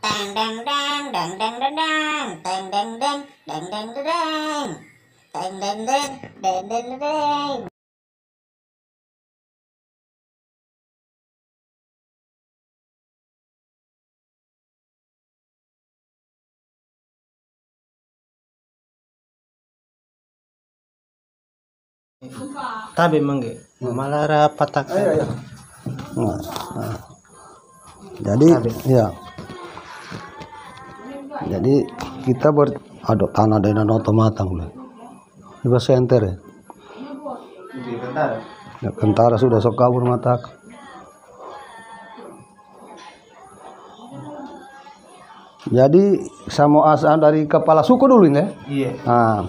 Dang dang dang dang dang dang dang dang dang dang dang dang dang dang dang dang dang dang dang. Tabe mangge malara patak. Ayo. Nah. Jadi ya. Jadi kita aduk tanah dengan otomatang lah. Iba senter ya. Ya, kentara sudah sok kabur matak. Jadi sama asal dari kepala suku dulu ini ya. Iya. Nah,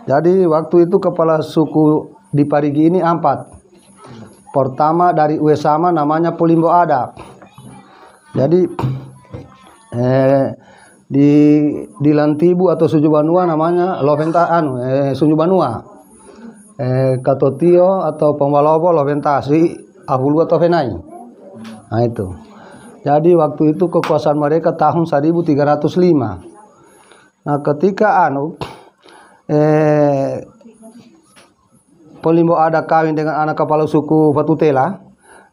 jadi waktu itu kepala suku di Parigi ini 4. Pertama dari Uesama namanya Polimbo Adak. Jadi di Lantibu atau Sujubanua namanya Loventa Sujubanua. Katotio atau Pembalobo Loventasi Ahulu atau Venai. Nah itu. Jadi waktu itu kekuasaan mereka tahun 1305. Nah ketika Polimbo Adak kawin dengan anak kepala suku Fatutela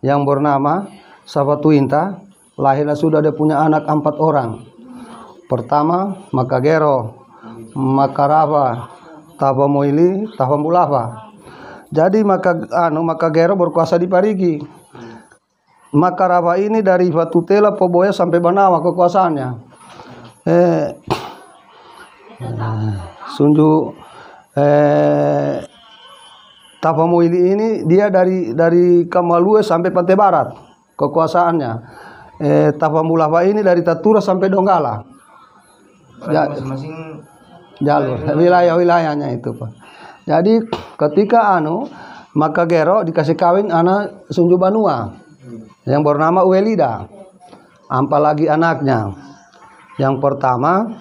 yang bernama Savatuinta, lahirlah sudah dia punya anak 4 orang. Pertama Makagero, Makarava, Tapamoili, Tapambulava. Jadi Makagero berkuasa di Parigi. Makarava ini dari Fatutela Poboya sampai Banawa kekuasaannya. Sunju Tapamoili ini dia dari Kamalue sampai Pantai Barat kekuasaannya. Tapambulava ini dari Tatura sampai Donggala. Masing-masing jalur wilayah-wilayahnya itu Pak. Jadi ketika Makagero dikasih kawin anak Sunjubanua yang bernama Uelida. Apalagi anaknya. Yang pertama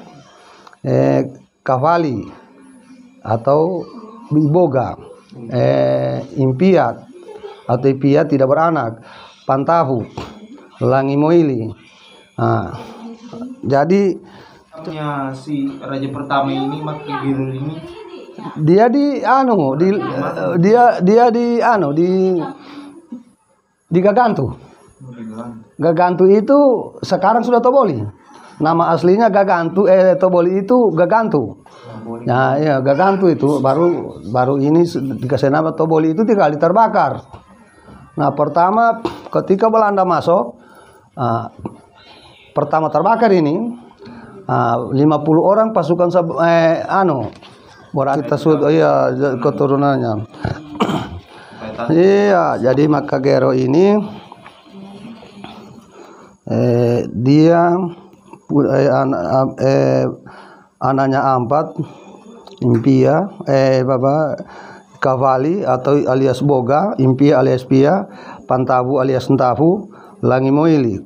Kavali atau Biboga, Impiat atau Impiat tidak beranak, Pantahu, Langimoili. Nah, jadi si raja pertama ini Makagero ini dia di Gagantu. Gagantu itu sekarang sudah Toboli. Nama aslinya Gagantu, Toboli itu Gagantu. Nah, ya Gagantu itu baru ini dikasih nama Toboli itu 3 kali terbakar. Nah, pertama ketika Belanda masuk, pertama terbakar ini 50 orang pasukan kita keturunannya. Iya, jadi Makagero ini dia anaknya 4, Impia, Kavali atau alias Boga, Impia alias Pia, Pantabu alias Ntafu, Langimoili.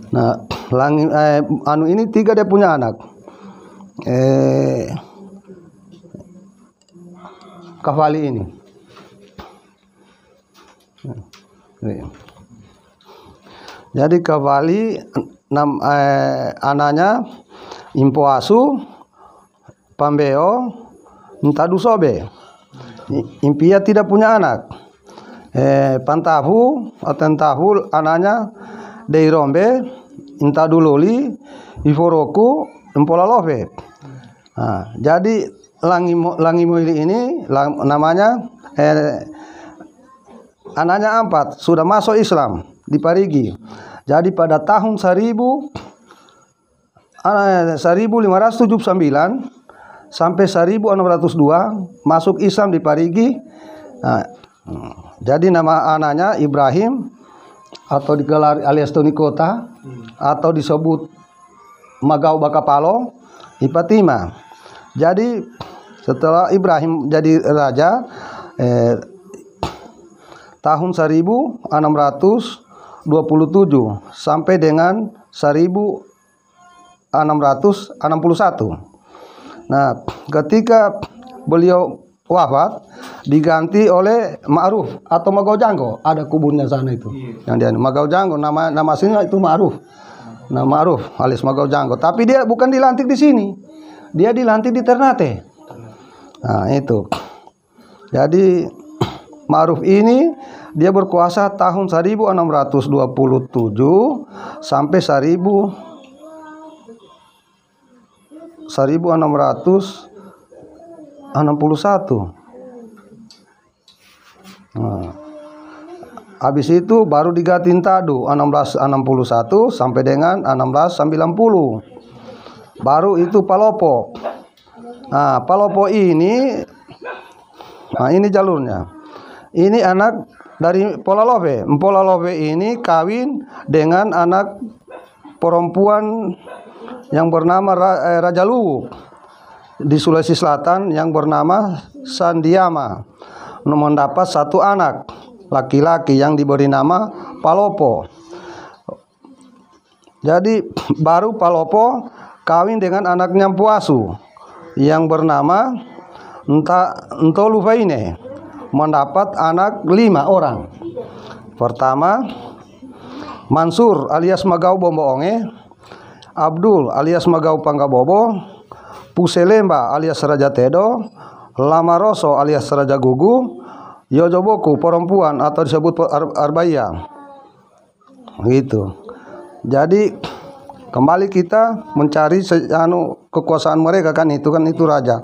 Nah, ini 3 dia punya anak. Kavali ini. Jadi Kavali anaknya Impoasu, Pambeo, Ntadusobe. Impia tidak punya anak. Pantahu atau Ntahu anaknya Deirombe, Intaduloli, Ivoroku, Empolalove. Nah, jadi Langimoili ini namanya anaknya 4 sudah masuk Islam di Parigi. Jadi pada tahun 1579 sampai 1602 masuk Islam di Parigi. Nah, jadi nama anaknya Ibrahim atau digelar alias Tonikota atau disebut Magau Bakapalo Ipatima. Jadi setelah Ibrahim jadi raja tahun 1627 sampai dengan 1661. Nah, ketika beliau wafat diganti oleh Ma'ruf atau Magau Janggo, ada kuburnya sana itu. Yang dia Magau Janggo nama aslinya itu Ma'ruf. Nah, Ma'ruf alias Magau Janggo. Tapi dia bukan dilantik di sini. Dia dilantik di Ternate. Nah, itu. Jadi Ma'ruf ini dia berkuasa tahun 1627 sampai 1661. Nah, habis itu baru diganti Tadu 1661 sampai dengan 1690. Baru itu Palopo. Nah, Palopo ini, nah ini jalurnya. Ini anak dari Polalove. Polalove ini kawin dengan anak perempuan yang bernama Raja Luwuk di Sulawesi Selatan yang bernama Sandiama. Mendapat satu anak laki-laki yang diberi nama Palopo. Jadi baru Palopo kawin dengan anaknya Puasu yang bernama Ntolufaine, mendapat anak 5 orang. Pertama, Mansur alias Magau Bomboonge, Abdul alias Magau Panggabobo, Puselemba alias Raja Tedo, Lamaroso alias Raja Gugu, Yojoboku perempuan atau disebut Arbaya. Gitu. Jadi kembali kita mencari kekuasaan mereka kan itu raja.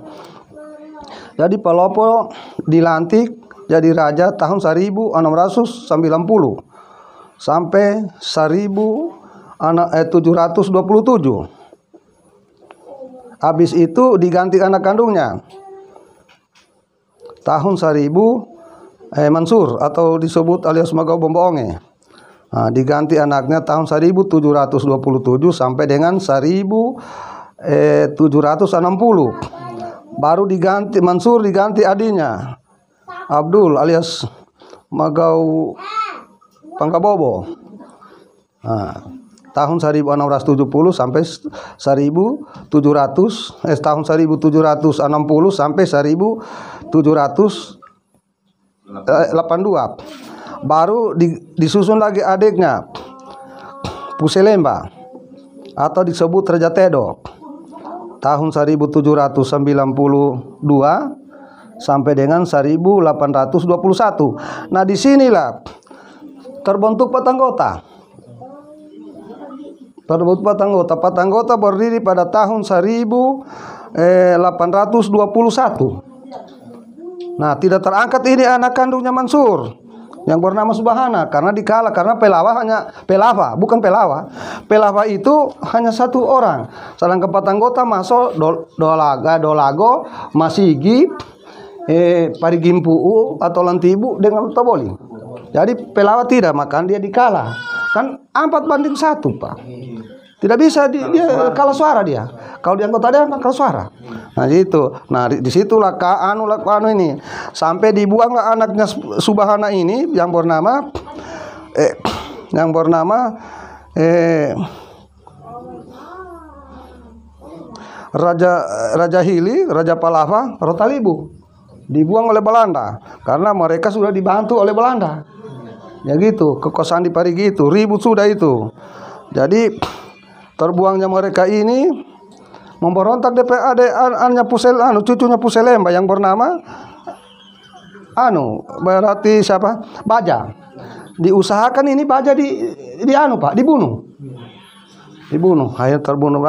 Jadi Palopo dilantik jadi raja tahun 1690 sampai 1727. Habis itu diganti anak kandungnya tahun 1000 Mansur atau disebut alias Magau Bomboonge. Nah, diganti anaknya tahun 1727 sampai dengan 1760. Baru diganti Mansur, diganti adiknya Abdul alias Magau Panggabobo. Nah, tahun 1670 sampai 1700 tahun 1760 sampai 1782. Baru disusun lagi adiknya Puselemba atau disebut Raja Tedok tahun 1792 sampai dengan 1821. Nah, disinilah terbentuk Patanggota. Patanggota berdiri pada tahun 1821. Nah, tidak terangkat ini anak kandungnya Mansur yang bernama Subhana karena dikalah karena bukan Pelawa. Pelawa itu hanya satu orang. Sedangkan Patanggota masuk Dolago, Masigi, Parigimpuu atau Lantibu dengan Toboli. Jadi Pelawa tidak, maka dia dikalah. Kan 4-1, Pak. Tidak bisa dia kalah suara dia. Kalau di anggota dia kalah suara. Nah, itu. Nah, disitulah anu ini sampai dibuanglah anaknya Subhana ini yang bernama Raja Hili, Raja Palava, Rotalibu. Dibuang oleh Belanda karena mereka sudah dibantu oleh Belanda. Ya gitu, kekuasaan di Parigi itu ribut sudah itu. Jadi terbuangnya mereka ini memberontak DPAD cucunya Puselemba yang bernama berarti siapa? Baja. Diusahakan ini Baja dibunuh. Akhirnya terbunuh.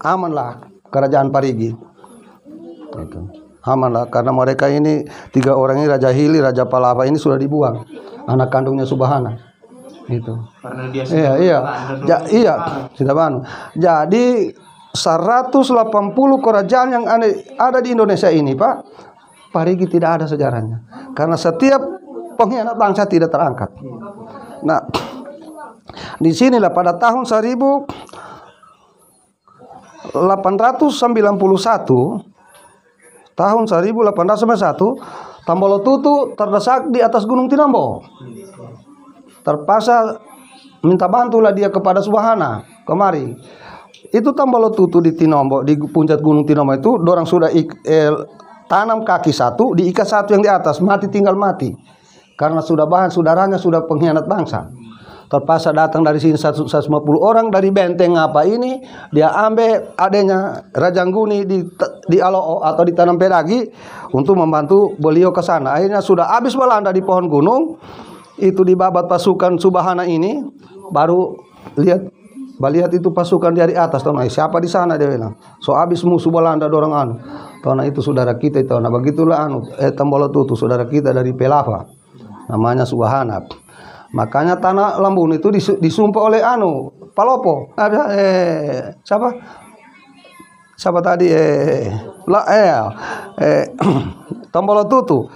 Amanlah kerajaan Parigi. Itu. Amanlah karena mereka ini 3 orang ini Raja Hili, Raja Palava ini sudah dibuang. Anak kandungnya Subhana. Itu. Karena dia sudah bangun. Jadi 180 kerajaan yang ada di Indonesia ini, Pak, Parigi tidak ada sejarahnya. Karena setiap pengkhianat bangsa tidak terangkat. Nah, disinilah pada tahun 1891, Tambolotutu terdesak di atas Gunung Tinambo. Terpaksa minta bantulah dia kepada Subhana kemari. Itu Tambolotutu di Tinombo, di puncak Gunung Tinombo itu dorang sudah tanam kaki satu, diikat satu yang di atas, tinggal mati. Karena sudah saudaranya sudah pengkhianat bangsa. terpaksa datang dari sini 150 orang dari benteng apa ini, dia ambil adanya Rajangguni di Aloo atau di Tanam Pedagi untuk membantu beliau ke sana. Akhirnya sudah habis Belanda di Pohon Gunung, itu dibabat pasukan Subahana ini, baru lihat itu pasukan dari atas, tahu siapa di sana, dia bilang, so habis musuh Belanda dorong anu. Tahu itu saudara kita itu, nah begitulah Tambolo Tutu saudara kita dari Pelava, namanya Subahana. Makanya tanah Lambun itu disumpah oleh Palopo. Siapa tadi Tambolo Tutu.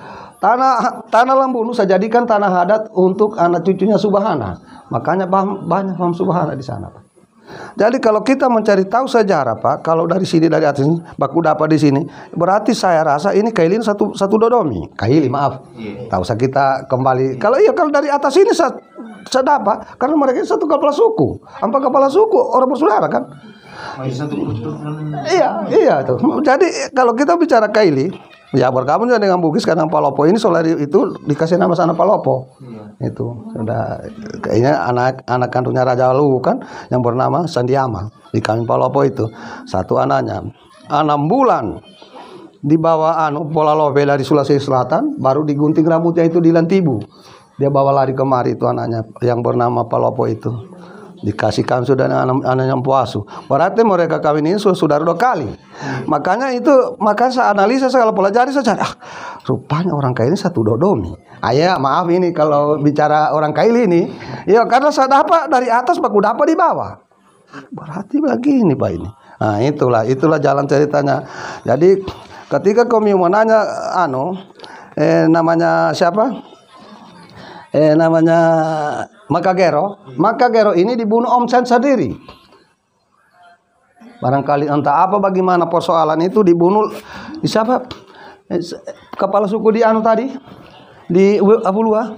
Tanah Lambun saya jadikan tanah adat untuk anak cucunya Subahana. Makanya banyak Paham Subahana di sana, Pak. Jadi kalau kita mencari tahu sejarah, Pak, kalau dari sini dari atas ini, baku dapat di sini, berarti saya rasa ini Kailin satu dodomi. Kaili, maaf. Tak usah kita kembali. Kalau dari atas ini saya dapat, karena mereka satu kepala suku. 4 kepala suku orang bersaudara kan? Iya itu. Jadi kalau kita bicara Kaili, ya bergabung dengan Bugis kadang Palopo ini Solari itu dikasih nama sana Palopo. Itu sudah kayaknya anak kandungnya Raja Luwu kan yang bernama Sandiama di kami Palopo itu. Satu anaknya 6 bulan dibawa Pola Lobe dari Sulawesi Selatan, baru digunting rambutnya itu di Lantibu. Dia bawa lari kemari itu anaknya yang bernama Palopo itu. Dikasihkan sudah anak-anak puasu. Berarti mereka kawin ini sudah 2 kali. Makanya saya analisa, saya kalau pelajari saja. Rupanya orang Kaili satu dodomi. Maaf ini kalau bicara orang Kaili ini, ya karena saya dapat dari atas, baku dapat di bawah. Berarti begini Pak ini. Nah itulah jalan ceritanya. Jadi ketika kami mau nanya namanya siapa? Namanya Makagero ini dibunuh Om Sen sendiri. Barangkali entah apa bagaimana persoalan itu dibunuh di siapa? Kepala suku di tadi di Apulua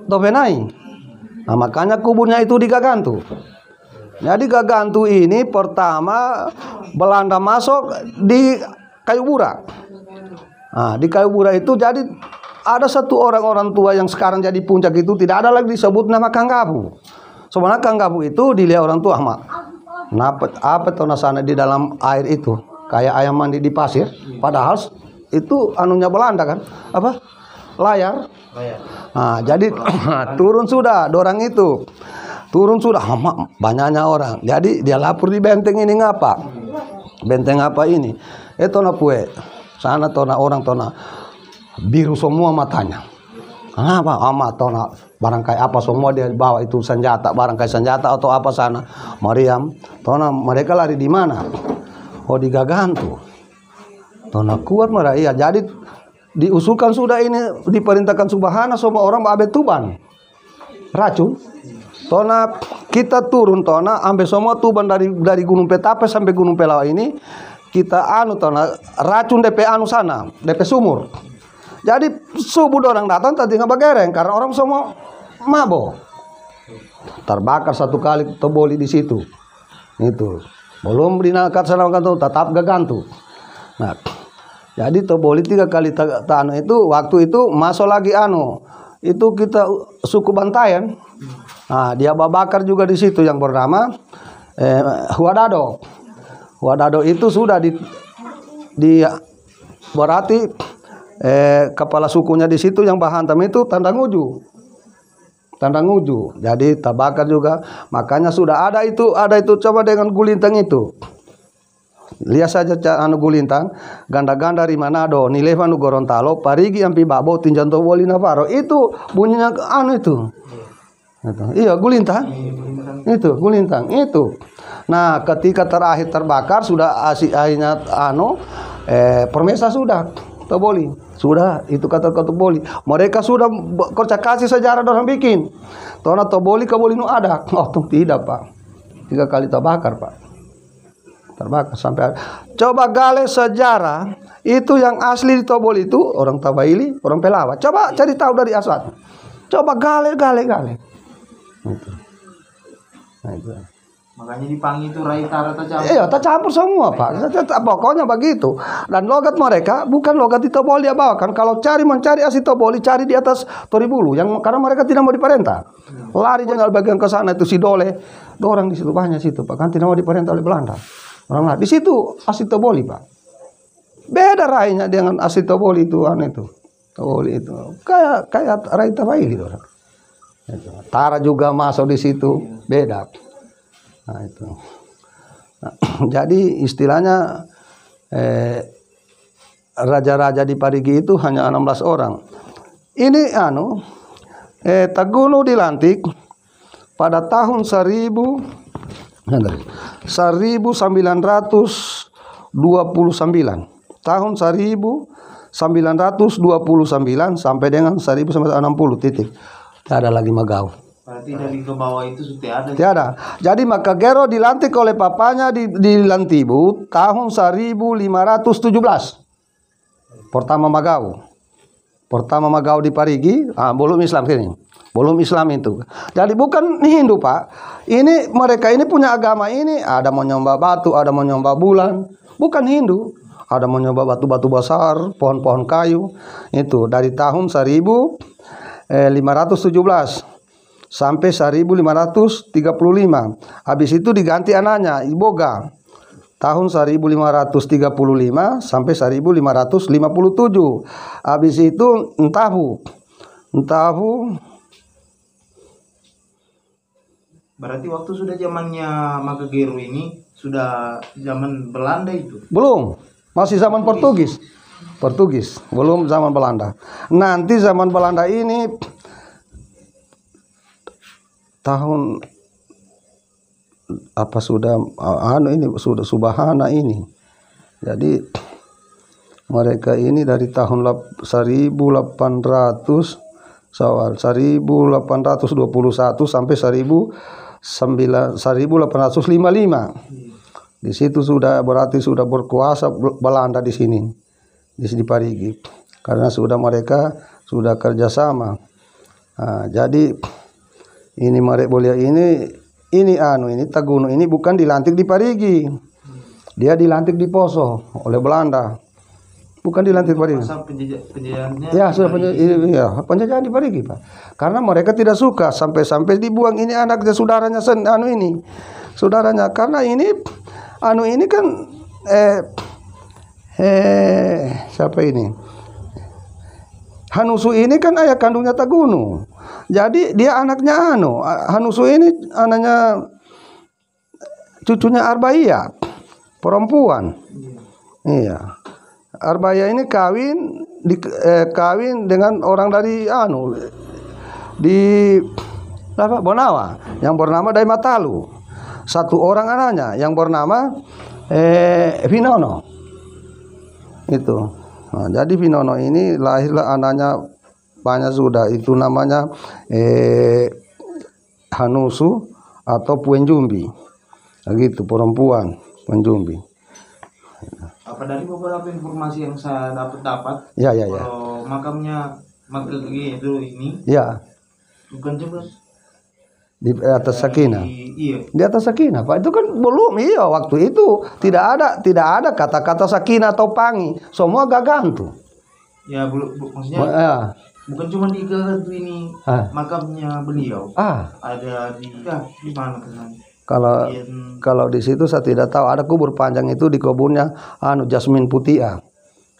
Tobenai. Nah, makanya kuburnya itu di Gagantu. Jadi Gagantu ini pertama Belanda masuk di Kayu Burak. Nah, di Kayu Burak itu jadi ada satu orang tua yang sekarang jadi puncak itu tidak ada lagi disebut nama Kang Gabu. Sebenarnya Kang Gabu itu dilihat orang tua apa tuh sana di dalam air itu kayak ayam mandi di pasir. Padahal itu anunya Belanda kan? Apa? Layar. Nah, jadi turun sudah dorang itu. Turun sudah banyaknya orang. Jadi dia lapor di benteng ini ngapa? Benteng apa ini? Tona pue. Sana tona orang tona biru semua matanya. Kenapa? Tona barangkali apa semua dia bawa itu senjata, barangkali senjata atau apa sana. Mariam, tona mereka lari di mana? Oh di Gagantu. Tona kuat mereka. Iya, jadi diusulkan sudah ini diperintahkan Subahana semua orang babe tuban. Racun. Tona kita turun tona ambil semua tuban dari Gunung Petape sampai Gunung Pelawa ini kita tona racun DP sana, DP sumur. Jadi subuh orang datang tadi nggak bagereng karena orang semua mabok. Terbakar 1 kali Toboli di situ. Itu. Belum dinakat sana kantung tetap Gagantu. Nah, jadi Toboli 3 kali itu waktu itu masuk lagi itu kita suku Bantayan. Nah, dia babakar juga di situ yang bernama Huadado. Huadado itu sudah di berarti kepala sukunya di situ yang Bahantam itu Tanda Nguju. Jadi tabakar juga. Makanya sudah ada itu coba dengan Gulintang itu. Lihat saja Gulintang, ganda-ganda di Manado, Nilevan Gorontalo, Parigi ampi Babo, Tinjan Toboli Navarro. Itu bunyinya itu. Iya, Gulintang. Itu Gulintang itu. Nah, ketika terakhir terbakar sudah akhirnya permesa sudah Toboli. Sudah itu kata Toboli. Mereka sudah kocak kasih sejarah orang bikin. Tona Toboli nu ada. Oh, tidak, Pak. 3 kali terbakar, Pak. Terbakar sampai coba gale sejarah itu yang asli di Toboli itu orang Tabaili, orang Pelawa. Coba cari tahu dari asal. Coba gale. Itu. Nah, itu. Makanya dipanggil itu Rai Tara tercampur. Iya, tercampur semua Pak. Pokoknya begitu. Dan logat mereka bukan logat Itoboli dia bawakan. Kalau mencari Asitoboli, cari di atas Toribulu. Karena mereka tidak mau diperintah. Lari jangan bagian ke sana itu Sidole. Orang di situ banyak situ Pak. Kan tidak mau diperintah oleh Belanda. Orang lain. Di situ Asitoboli Pak. Beda rainya dengan Asitoboli itu itu. Toboli itu. Kayak Rai Tabai gitu. Tara juga masuk di situ. Beda. Nah itu. Nah, jadi istilahnya raja-raja di Parigi itu hanya 16 orang. Ini Tagunu dilantik pada tahun 1929. Tahun 1929 sampai dengan 1960 titik. Tidak ada lagi Magau. Berarti dari ke bawah itu sudah ada. Tiada. Jadi Makagero dilantik oleh papanya di Lantibu tahun 1517. Pertama Magau di Parigi, belum Islam sini. Belum Islam itu. Jadi bukan Hindu, Pak. Ini mereka ini punya agama ini, ada mau nyembah batu, ada mau nyembah bulan. Bukan Hindu. Ada mau nyembah batu-batu besar, pohon-pohon kayu. Itu dari tahun 1517. Sampai 1535. Habis itu diganti anaknya Iboga tahun 1535 sampai 1557. Habis itu Entahu. Berarti waktu sudah zamannya Makagero ini sudah zaman Belanda itu. Belum, masih zaman Portugis. Belum zaman Belanda. Nanti zaman Belanda ini tahun apa sudah ini sudah Subahana ini. Jadi mereka ini dari tahun 1821 sampai 1855. Di situ sudah berarti sudah berkuasa Belanda di sini. Di Parigi. Karena mereka sudah kerjasama. Nah, jadi ini Marek Bolia ini Tagunu ini bukan dilantik di Parigi. Dia dilantik di Poso oleh Belanda. Bukan dilantik di Parigi. Masa penjajahannya. Ya, sudah penjajahan di Parigi, Pak. Karena mereka tidak suka sampai dibuang ini anaknya saudaranya saudaranya karena ini kan siapa ini? Hanusu ini kan ayah kandungnya Tagunu. Jadi dia anaknya Hanusu ini anaknya cucunya Arbaya, perempuan. Iya. Arbaya ini kawin dengan orang dari di Bonawa yang bernama Daimatalu. Satu orang anaknya yang bernama Vinono. Itu. Nah, jadi Vinono ini lahirlah anaknya banyak sudah, itu namanya Hanusu atau Puenjumbi. Begitu perempuan Puenjumbi. Apa dari beberapa informasi yang saya dapat Ya. Kalau makamnya Makagero ini Ya. bukan cuma Di atas Sakinah. Iya. Di atas Sakinah, Pak. Itu kan belum waktu itu tidak ada kata-kata Sakinah atau Pangi. Semua Gagantu. Ya, maksudnya bukan cuma di Gagantu ini makamnya beliau. Ada di mana kan? Kalau di situ saya tidak tahu. Ada kubur panjang itu di kebunnya Jasmin Putia.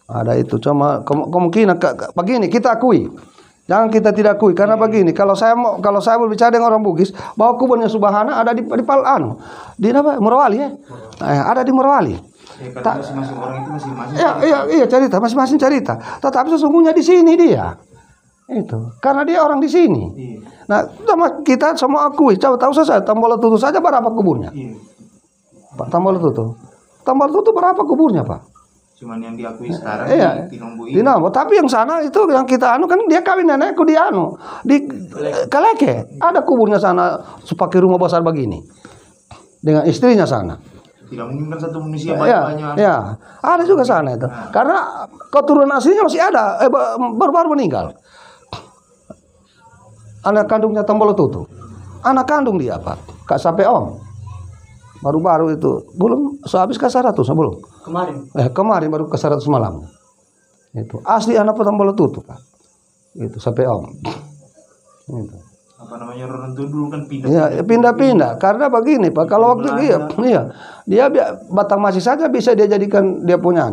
Ada itu. Cuma kemungkinan begini kita akui. Jangan kita tidak akui karena begini. Kalau saya berbicara dengan orang Bugis bahwa kuburnya Subahana ada di Morowali ya. Ada di Morowali. Masing-masing orang itu masing-masing. Iya cerita masing-masing cerita. Tetapi sesungguhnya di sini dia. Itu karena dia orang di sini. Iya. Nah, kita semua akui. Coba tahu saya Tambol Tutu saja berapa kuburnya? Iya. Pak Tambol Tutu berapa kuburnya, Pak? Cuman yang diakui sekarang di Tinombo ini. Tinombo, tapi yang sana itu yang kita kan dia kawin nenekku di di Kaleke. Ada kuburnya sana sepakai rumah besar begini. Dengan istrinya sana. Tidak mungkin kan satu manusia banyak-banyak. Ya, ada juga sana itu. Karena keturunan aslinya masih ada, baru meninggal. Anak kandungnya Tambol Tutu. Anak kandung dia, Pak. Kak sampai Om. baru-baru itu belum sehabis ke 100 belum kemarin baru ke 100 malam itu asli anak tambal tutup Pak itu sampai om itu. Apa namanya orang tua dulu kan pindah. Ya, pindah-pindah karena begini Pak kalau waktu dia batang masih saja bisa dia jadikan dia punya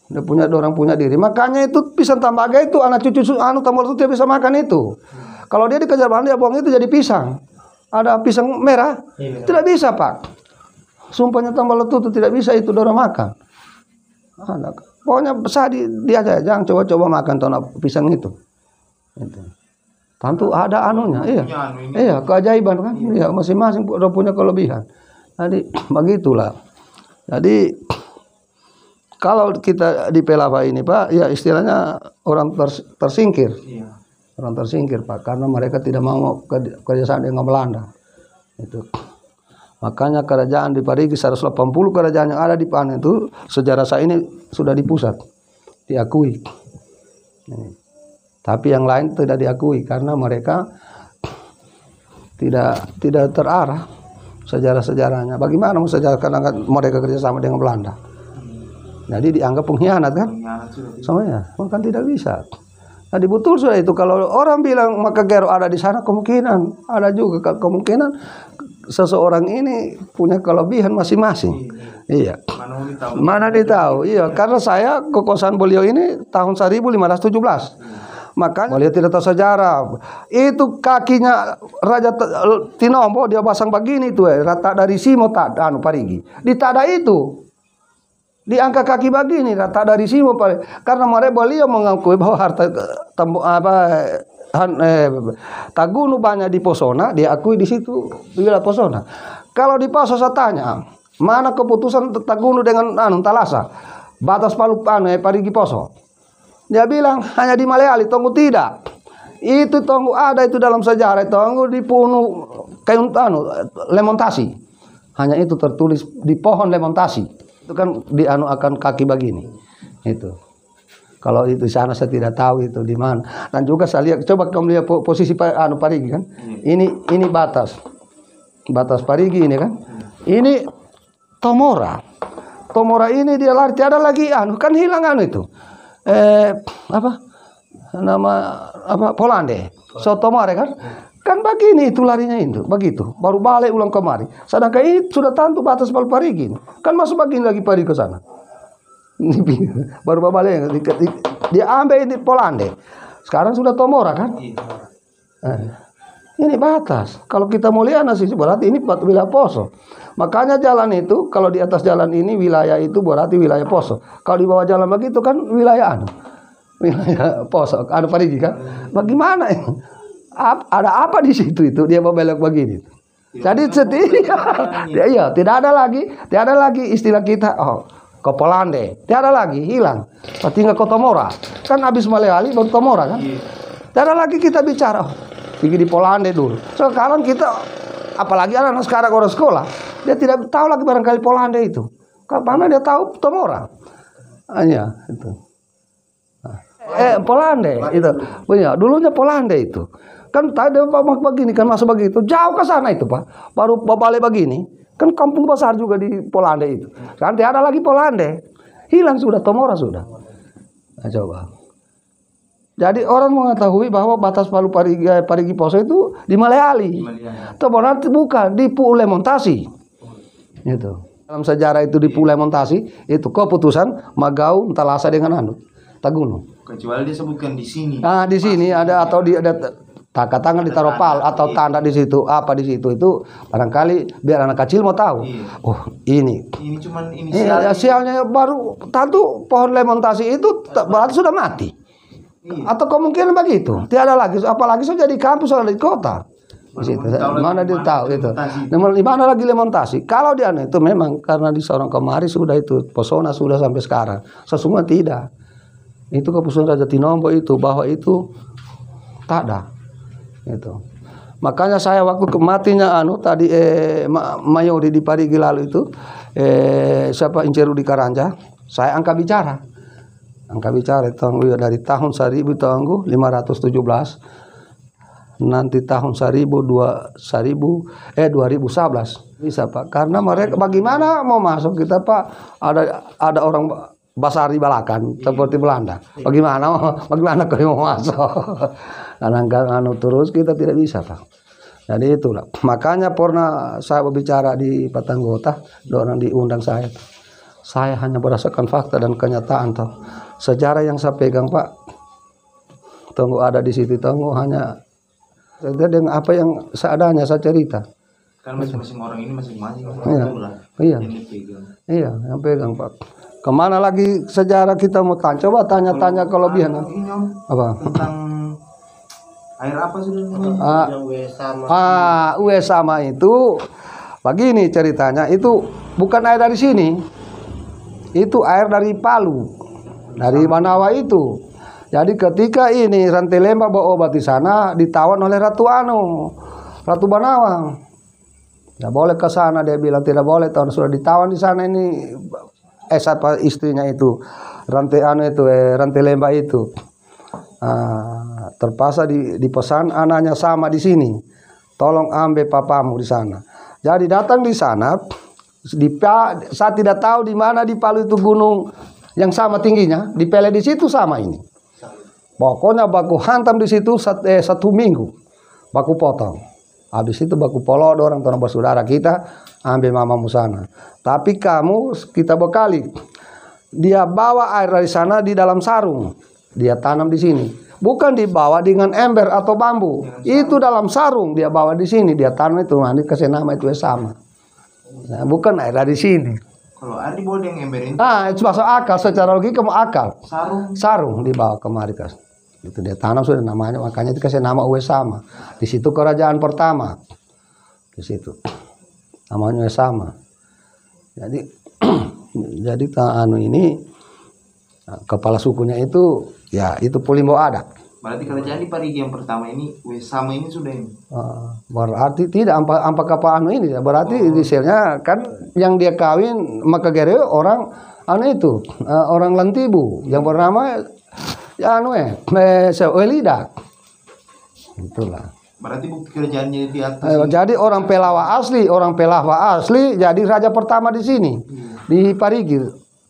dia punya orang punya diri, makanya itu pisang tambaga itu anak cucu tambal tutup dia bisa makan itu. Kalau dia dikejar bahan dia buang itu jadi pisang. Ada pisang merah, tidak bisa Pak. Sumpahnya tambal tutup tidak bisa itu dorong makan. Ada. Pokoknya besar dia aja, jangan coba-coba makan tono pisang itu. Tentu ada anunya, iya keajaiban kan, iya masing-masing udah punya kelebihan. Jadi begitulah. Jadi kalau kita di Pelava ini Pak, ya istilahnya orang tersingkir. Orang tersingkir Pak, karena mereka tidak mau kerjasama dengan Belanda. Itu. Makanya kerajaan di Parigi 180 kerajaan yang ada di Panen itu sejarah saya ini sudah di pusat diakui. Tapi yang lain tidak diakui karena mereka tidak terarah sejarah-sejarahnya. Bagaimana mau sejarah karena mereka kerjasama dengan Belanda? Jadi dianggap pengkhianat kan? Semuanya, kan tidak bisa. Jadi betul sudah itu kalau orang bilang Makagero ada di sana kemungkinan ada juga kemungkinan seseorang ini punya kelebihan masing-masing. Iya. Mana ditahu? Iya, karena saya ke kosan beliau ini tahun 1517. Makanya beliau tidak tahu sejarah. Itu kakinya Raja Tinombo dia pasang begini tuh, rata dari Simo Parigi. Di tada itu diangkat kaki begini rata dari Simo karena beliau mengakui bahwa harta Tagunu banyak di Posona, dia akui di situ di wilayah Posona. Kalau di Paso saya tanya, mana keputusan Tagunu dengan Talasa? Batas Parigi Poso. Dia bilang hanya di Maleali, Tonggu tidak. Itu Tonggu ada itu dalam sejarah, Tonggu dibunuh kayu lemontasi. Hanya itu tertulis di pohon lemontasi. Itu kan akan kaki begini. Itu. Kalau itu sana saya tidak tahu itu di mana. Dan juga saya lihat coba kamu lihat posisi Parigi kan. Ini batas Parigi ini kan. Ini Tomora. Tomora ini dia lari tiada lagi kan hilang itu. Polande. So Tomora kan. Kan begini itu larinya itu, begitu. Baru balik ulang kemari. Sedangkan ini sudah tentu batas Parigi. Kan masuk begini lagi Parigi ke sana. Baru balik dia ambil ini Polande. Sekarang sudah Tomora kan? Ini batas. Kalau kita mau lihat sih berarti ini wilayah Poso. Makanya jalan itu kalau di atas jalan ini wilayah itu berarti wilayah Poso. Kalau di bawah jalan begitu kan wilayah wilayah Poso, Parigi kan? Bagaimana ya? Ada apa di situ itu dia belok begini. Jadi tidak ada lagi istilah kita ke Polande, tidak ada lagi hilang. Tinggal ke Tomora. Kan habis Maleali baru Tomora kan. Tidak ada lagi kita bicara pergi di Polande dulu. Sekarang kita apalagi anak sekarang orang sekolah, dia tidak tahu lagi barangkali Polande itu. Karena dia tahu Tomora. Hanya itu. Polande itu. Punya dulunya Polande itu. Kan tadi begini kan masuk begitu jauh ke sana itu Pak. Baru balik begini. Kan kampung besar juga di Polande itu. Sekarang tidak ada lagi Polande. Hilang sudah Tomora sudah. Nah, coba. Jadi orang mengetahui bahwa batas Parigi Poso itu di Maleali. Tomora bukan di Pulemontasi. Itu. Dalam sejarah itu di Pulemontasi itu keputusan Magau Talasa dengan Tagunu. Kecuali disebutkan di sini. Nah, di sini ada atau ada tangan ditaruh pal atau tanda di situ apa di situ itu barangkali biar anak kecil mau tahu. Oh ini cuman inisialnya. Sialnya baru tentu pohon lemontasi itu berarti sudah mati. Atau kemungkinan begitu. Tiada lagi apalagi sudah di kampus atau di kota. Di situ. Mana dia tahu itu. Di mana lagi lemontasi? Kalau dia itu memang karena di seorang kemari sudah itu Posona sudah sampai sekarang. Sesungguhnya tidak. Itu keputusan Raja Tinombo itu bahwa itu tak ada. Itu. Makanya saya waktu kematinya tadi Mayori di Parigi lalu itu siapa Inceru di Karanja, saya angkat bicara itu dari tahun 1517 nanti tahun 2011 Bisa Pak, karena mereka bagaimana mau masuk kita Pak, ada orang Basari Balakan seperti Belanda. Bagaimana kalau mau masuk? Karena terus kita tidak bisa Pak. Jadi itulah. Makanya pernah saya berbicara di Patanggota, orang diundang saya. Saya hanya berdasarkan fakta dan kenyataan toh. Sejarah yang saya pegang Pak. Tunggu ada di situ, tunggu hanya dengan apa yang seadanya saya cerita. Kan masing-masing orang ini masing-masing. Iya. Iya, yang pegang Pak. Kemana lagi sejarah kita mau tanya? Coba tanya-tanya kelebihan. Apa? Tentang air apa sih? Uwe sama itu begini ceritanya, itu bukan air dari sini. Itu air dari Palu. Dari Manawa itu. Jadi ketika ini Rantai Lembah bawa obat di sana ditawan oleh Ratu Banawang. Tidak boleh ke sana, dia bilang tidak boleh, tahun sudah ditawan di sana ini apa istrinya itu Rantai Lembah itu. Terpaksa dipesan anaknya sama di sini. Tolong ambil papamu di sana. Jadi datang di sana, saya tidak tahu di mana di Palu itu gunung yang sama tingginya, dipele di situ sama ini. Pokoknya baku hantam di situ 1 minggu, baku potong. Habis itu baku polo orang bersaudara kita ambil mamamu sana. Tapi kita bekali. Dia bawa air dari sana di dalam sarung. Dia tanam di sini. Bukan dibawa dengan ember atau bambu. Itu dalam sarung dia bawa di sini. Dia tanam itu. Nanti kasih nama itu sama. Nah, bukan air dari sini. Kalau air dibawa dengan ember ini. Itu masuk akal. Secara logika mau akal. Sarung dibawa kemari. Itu dia tanam sudah namanya. Makanya dikasih nama Uwe Sama. Di situ kerajaan pertama. Di situ. Namanya Uwe Sama. Jadi jadi ini kepala sukunya itu ya itu Pulimbo Adat. Berarti kerajaan di Parigi yang pertama ini Uwe Sama ini sudah ini. Berarti tidak ampak kapal ini berarti inisialnya kan yang dia kawin Makagere orang itu orang Lantibu yang bernama Welida. Itulah. Berarti kerjaannya di atas. Jadi orang Pelawa asli jadi raja pertama di sini. Di Parigi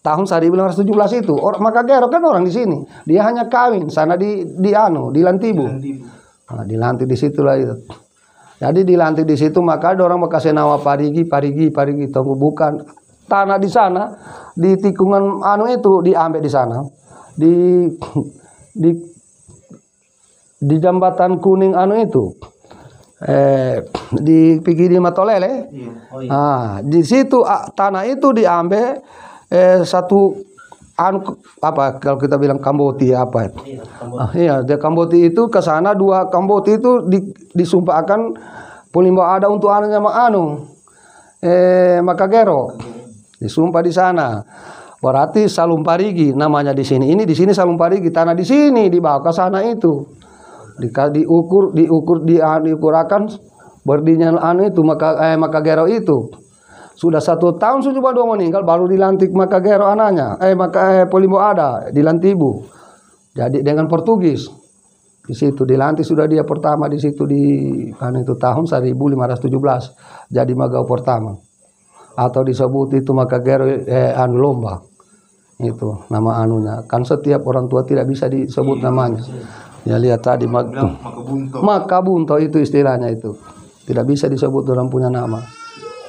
tahun 1917 itu. Makagero kan orang di sini. Dia hanya kawin sana di Lantibu. Dilantik di situlah itu. Jadi dilantik di situ maka ada orang kasih nama Parigi tunggu bukan tanah di sana di tikungan itu diambil di sana. Di jembatan kuning itu di Pigiri Matolele. Di situ tanah itu diambil satu kalau kita bilang Kamboti apa itu. Dia Kamboti itu ke sana 2 Kamboti itu disumpahkan Pulimbo Ada untuk anaknya Makagero. Disumpah di sana. Berarti Salum Parigi namanya di sini. Ini di sini Salum Parigi, tanah di sini dibawa ke sana itu. Diukurakan berdirinya itu Makagero itu. Sudah 1 tahun sudah 2 meninggal baru dilantik Makagero anaknya. Pulimbo Ada di Lantibu. Jadi dengan Portugis. Di situ dilantik sudah dia pertama di situ itu tahun 1517. Jadi Magau pertama. Atau disebut itu Makagero Lomba. Itu nama anunya. Kan setiap orang tua tidak bisa disebut namanya. Ya lihat tadi Makabunto itu istilahnya itu. Tidak bisa disebut orang punya nama.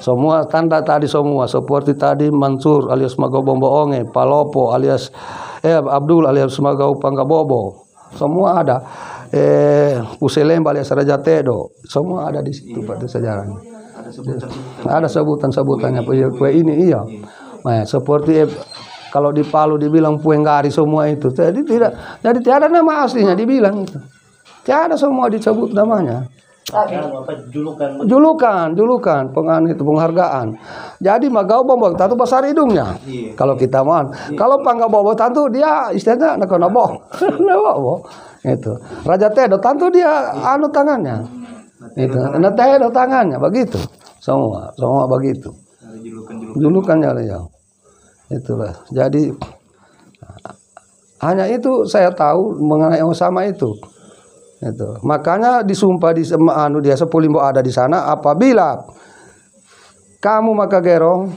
Semua tanda tadi semua seperti tadi Mansur alias Magau Bomboonge, Palopo alias Abdul alias Magau Panggabobo. Semua ada. Puselemba alias Raja Tedo. Semua ada di situ pada sejarahnya. Ada sebutan-sebutannya ini iya. Nah, seperti kalau di Palu dibilang Puenggari semua itu. Jadi tiada nama aslinya dibilang itu. Tiada semua disebut namanya. Julukan penghargaan. Jadi Magau Bombong tentu besar hidungnya. Kalau kita mau. Kalau Panggabobo tentu dia istilahnya nakonobo. Itu. Raja Tedo tentu dia tangannya. Itu. Tedo tangannya begitu. Semua begitu. Julukannya ya. Itulah. Jadi hanya itu saya tahu mengenai Osama itu. Itu. Makanya disumpah dia Pulimbo Ada di sana apabila kamu Makagero,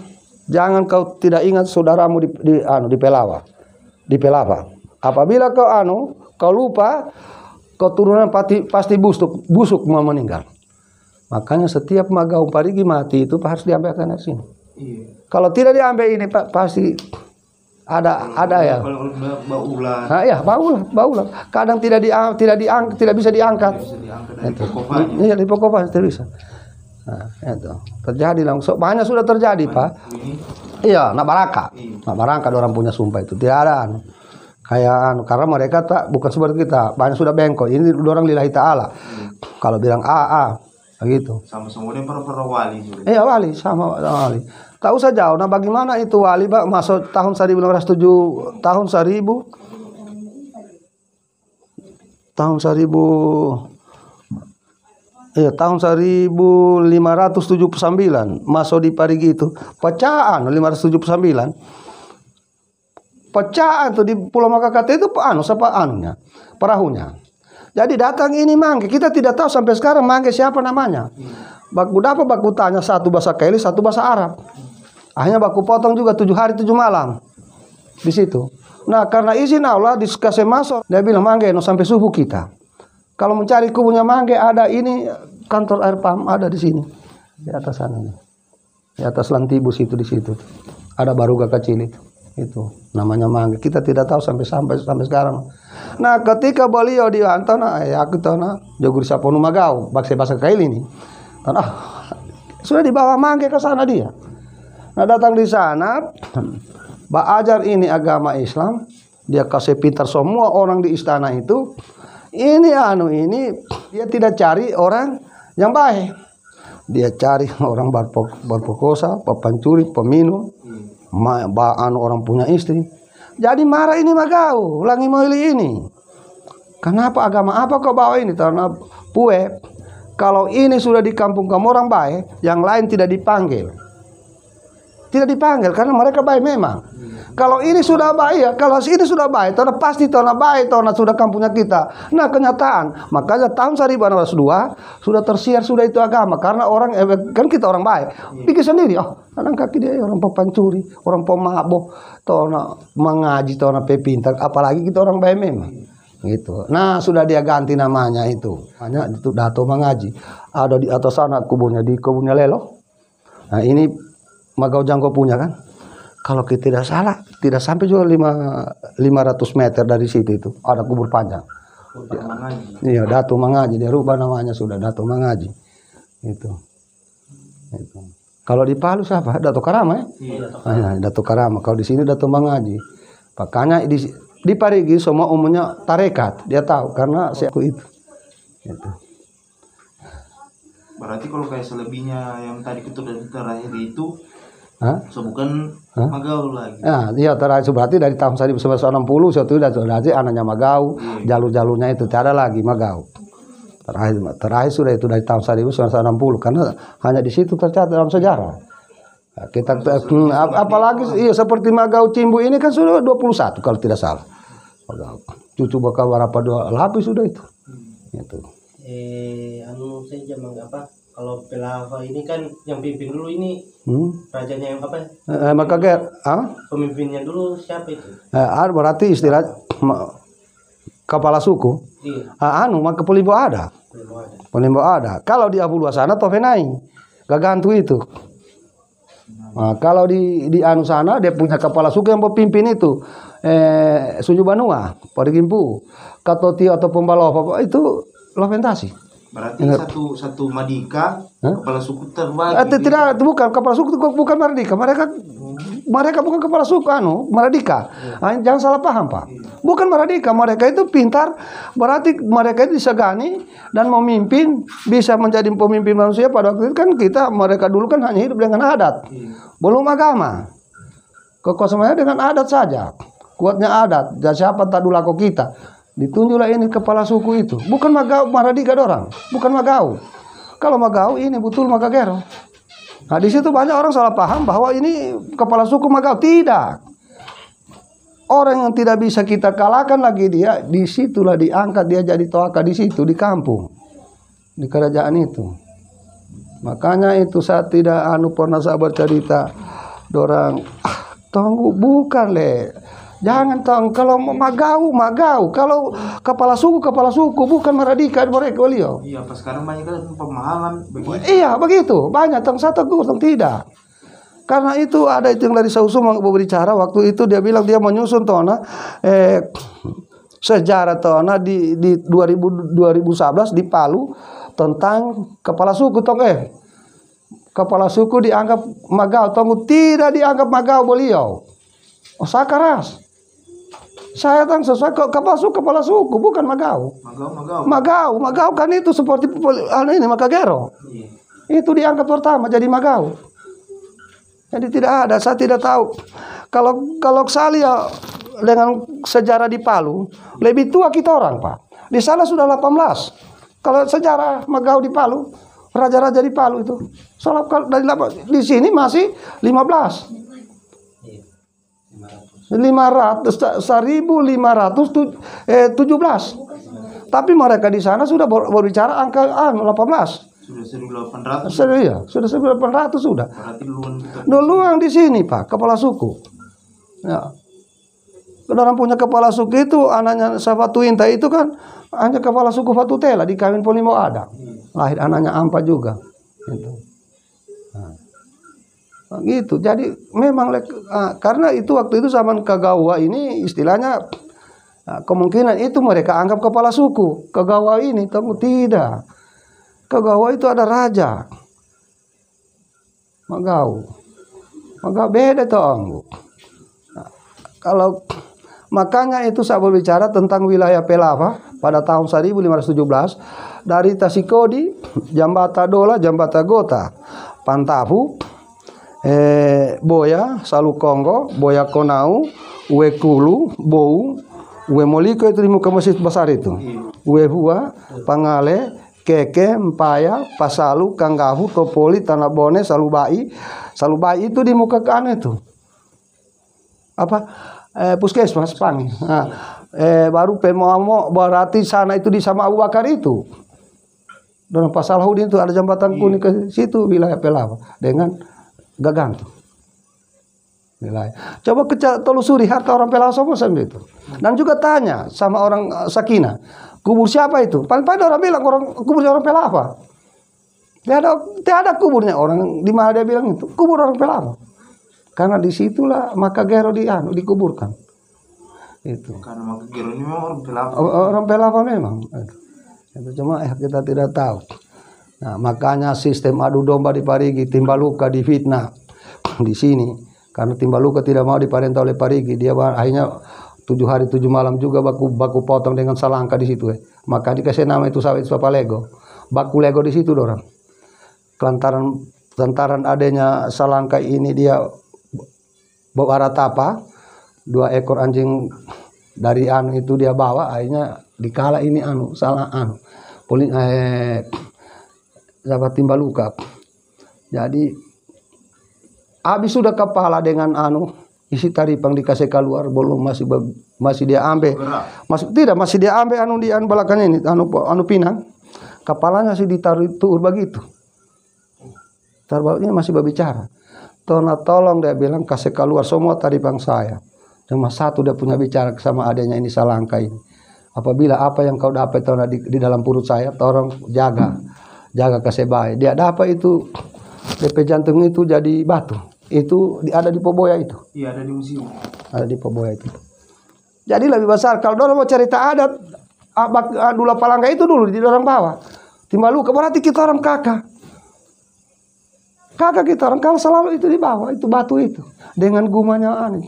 jangan kau tidak ingat saudaramu di Pelava. Di Pelava. Apabila kau lupa, kau turunan pasti busuk mau meninggal. Makanya setiap Magau Parigi mati itu harus diambil ke sini. Iya. Kalau tidak diambil ini Pak, pasti ada ya. Kalau baulah. Nah, ya, baulah. Kadang tidak bisa diangkat. Iya, di Pokova tidak bisa. Nah, itu terjadi langsung. Banyak sudah terjadi, Pak. Iya, nak baraka orang punya sumpah itu. Tidak ada kayak karena mereka bukan seperti kita. Banyak sudah bengkok. Ini orang lillahi taala. Kalau bilang begitu. Sama-sama dia para wali juga. Iya, wali sama wali. Tak usah jauh. Nah, bagaimana itu wali, Pak? Masuk tahun 1907, tahun 1579 masuk di Parigi itu. Pecahan 579. Pecahan tuh di Pulau Makakate itu perahunya. Jadi datang ini mangke, kita tidak tahu sampai sekarang mangke siapa namanya. Baku tanya satu bahasa Keli, satu bahasa Arab. Akhirnya baku potong juga 7 hari 7 malam di situ. Nah, karena izin Allah dikasih masuk, dia bilang mangke no sampai subuh kita. Kalau mencari kubunya mangke ada ini kantor air pam ada di sini. Di atas sana. Di atas Lantibus itu di situ. Ada baruga kecil itu. Itu namanya mangke. Kita tidak tahu sampai sekarang. Nah, ketika beliau dihantar, aku tahu jogur saponu Magau, bahasa Kaili ini. Sudah dibawa mangke ke sana dia. Nah, datang di sana, ajar ini agama Islam, dia kasih pintar semua orang di istana itu. Ini dia tidak cari orang yang baik. Dia cari orang berperkosa, pencuri, peminum, orang punya istri. Jadi marah ini Magau, Langi Moili ini. Kenapa agama apa kau bawa ini? Karena kalau ini sudah di kampung kamu orang baik, yang lain tidak dipanggil. Tidak dipanggil karena mereka baik memang. Kalau ini sudah baik, kalau ini sudah baik, pasti baik, sudah kampungnya kita. Nah, kenyataan, makanya tahun 1902 sudah tersiar sudah itu agama karena orang kan kita orang baik. Pikir sendiri, kadang kaki dia orang pencuri, orang pemabuk, mengaji, pepintar, apalagi kita orang baik memang. Gitu. Nah, sudah dia ganti namanya itu. Hanya itu Dato Mengaji. Ada di atas sana kubunya di kebunnya Lelo. Nah, ini Magau Jangko punya kan. Kalau kita tidak salah, tidak sampai juga 500 meter dari situ itu ada kubur panjang. Iya, Dato Mengaji. Dia rubah namanya sudah Dato Mengaji. Itu. Kalau di Palu siapa? Dato Karama ya? Iya, Dato Karama. Kalau di sini Dato Mengaji. Makanya di Parigi semua umumnya tarekat. Dia tahu karena aku itu. Gitu. Berarti kalau kayak selebihnya yang tadi kita terakhir itu bukan Magau lagi. Iya terakhir berarti dari tahun 1960 sudah anaknya Magau, jalur-jalurnya itu tidak ada lagi Magau. Terakhir sudah itu dari tahun 1960 karena hanya di situ tercatat dalam sejarah. Nah, kita apalagi seperti Magau Cimbu ini kan sudah 21 kalau tidak salah. Cucu bakal berapa 2 lapis sudah itu. Itu. Saja kalau Pelava ini kan yang pimpin dulu ini rajanya yang apa? Pemimpinnya dulu siapa itu? Berarti istilah kepala suku. Iya. Maka Polimbo ada. Kalau di Abu Luas sana Tovenai, Gagantu itu. Nah, kalau di sana dia punya kepala suku yang pemimpin itu Suju Banua, Parigimpu, Katoti atau Pembalova itu Loventasi. Berarti satu Madika kepala suku terbagi. Tidak, bukan kepala suku bukan Mardika. Mereka bukan kepala suku Mardika. Jangan salah paham, Pak. Bukan Mardika, mereka itu pintar. Berarti mereka itu disegani dan memimpin, bisa menjadi pemimpin manusia pada waktu itu kan mereka dulu kan hanya hidup dengan adat. Belum agama. Kekuasaannya dengan adat saja. Kuatnya adat. Dan siapa tak dulu kita? Ditunjuklah ini kepala suku itu. Bukan Magau, Maradika dorang. Bukan Magau. Kalau Magau ini betul Makagero. Nah, di situ banyak orang salah paham bahwa ini kepala suku Magau. Tidak. Orang yang tidak bisa kita kalahkan lagi dia, disitulah diangkat dia jadi toaka di situ, di kampung. Di kerajaan itu. Makanya itu saya tidak pernah saya bercerita dorang tunggu bukan le. Jangan tong kalau magau kalau kepala suku bukan meradikan mereka beliau. Iya, pas sekarang banyak kan pemahaman begitu. Iya begitu banyak tong satu tong tidak. Karena itu ada itu yang dari Sausu mau berbicara waktu itu dia bilang dia menyusun tona sejarah tona di 2011 di Palu tentang kepala suku tong kepala suku dianggap magau tong tidak dianggap magau beliau. Oh saya keras. Saya tang sesuai kepala suku bukan magau. Magau kan itu seperti ini Makagero. Iya. Itu diangkat pertama jadi magau. Jadi tidak ada, saya tidak tahu. Kalau saya lihat dengan sejarah di Palu lebih tua kita orang Pak. Di sana sudah 18. Kalau sejarah magau di Palu, raja-raja di Palu itu, soalnya dari di sini masih 15. 1517. Tapi mereka di sana sudah berbicara angka 18. Sudah 1800. Sudah 1800 sudah. Berarti duluan di sini Pak, kepala suku. Ya. Orang punya kepala suku itu anaknya Fatuinta itu kan hanya kepala suku Fatutela di kawin Polimo ada. Lahir anaknya Ampa juga. Gitu. Nah, gitu. Jadi memang karena itu waktu itu zaman Kagawa ini istilahnya kemungkinan itu mereka anggap kepala suku. Kagawa ini tapi tidak. Kagawa itu ada raja. Magau beda tong. Nah, kalau makanya itu saya berbicara tentang wilayah Pelava pada tahun 1517 dari Tasikodi, Jambata Dola, Jambata Gota, Pantapu, Boya, Salukongo, Boya Konau, Wekulu, Bou, Wemoliko itu di muka masjid besar itu. Wehua, Pangale, Keke, Mpaya, Pasalu, Kanggahu, Topoli, Tanabone, Salubai. Salubai itu di muka ke aneh itu. Apa? Puskesmas Pangi. Nah, baru Pemoamo berarti sana itu di sama Abu Bakar itu. Dan Pasalahudin itu ada jembatan kuning ke situ wilayah Pelava dengan Gagantu. Wilayah. Coba telusuri harta orang Pelava semua sampai itu. Dan juga tanya sama orang Sakina, kubur siapa itu? Paling pada orang bilang kuburnya orang Pelava. Tidak ada kuburnya orang di mana dia bilang itu kubur orang Pelava. Karena disitulah Makagero dikuburkan. Itu. Karena Makagero ini memang orang Pelava. Orang Pelava memang. Itu cuma kita tidak tahu. Nah, makanya sistem adu domba di Parigi, Timbaluka difitnah di sini. Karena Timbaluka tidak mau diperintah oleh Parigi, dia akhirnya 7 hari 7 malam juga baku potong dengan salangka di situ. Maka dikasih nama itu sawit Papalego. Baku lego di situ dorang. Lantaran adanya salangka ini dia bawa tapa 2 ekor anjing dari itu dia bawa, akhirnya dikala ini salah sahabat Timbaluka. Jadi habis sudah kepala dengan isi taripang dikasih keluar, belum masih dia ambil. Masih dia ambil di belakangnya ini pinang. Kepalanya sih ditaruh tur begitu. Ini masih berbicara. Tolong dia bilang kasih keluar semua taripang saya. Cuma satu dia punya bicara sama adanya ini salangka ini. Apabila apa yang kau dapat di dalam perut saya, tolong jaga kasih baik. Dia dapat itu DP jantung itu jadi batu. Itu ada di Poboya itu. Iya, ada di museum. Ada di Poboya itu. Jadi lebih besar. Kalau dorang mau cerita adat, Dula Palangga itu dulu di dorang bawah. Timbaluka berarti kita orang kakak. Kakak kita orang kalau selalu itu di bawah itu batu itu dengan gumanya aneh.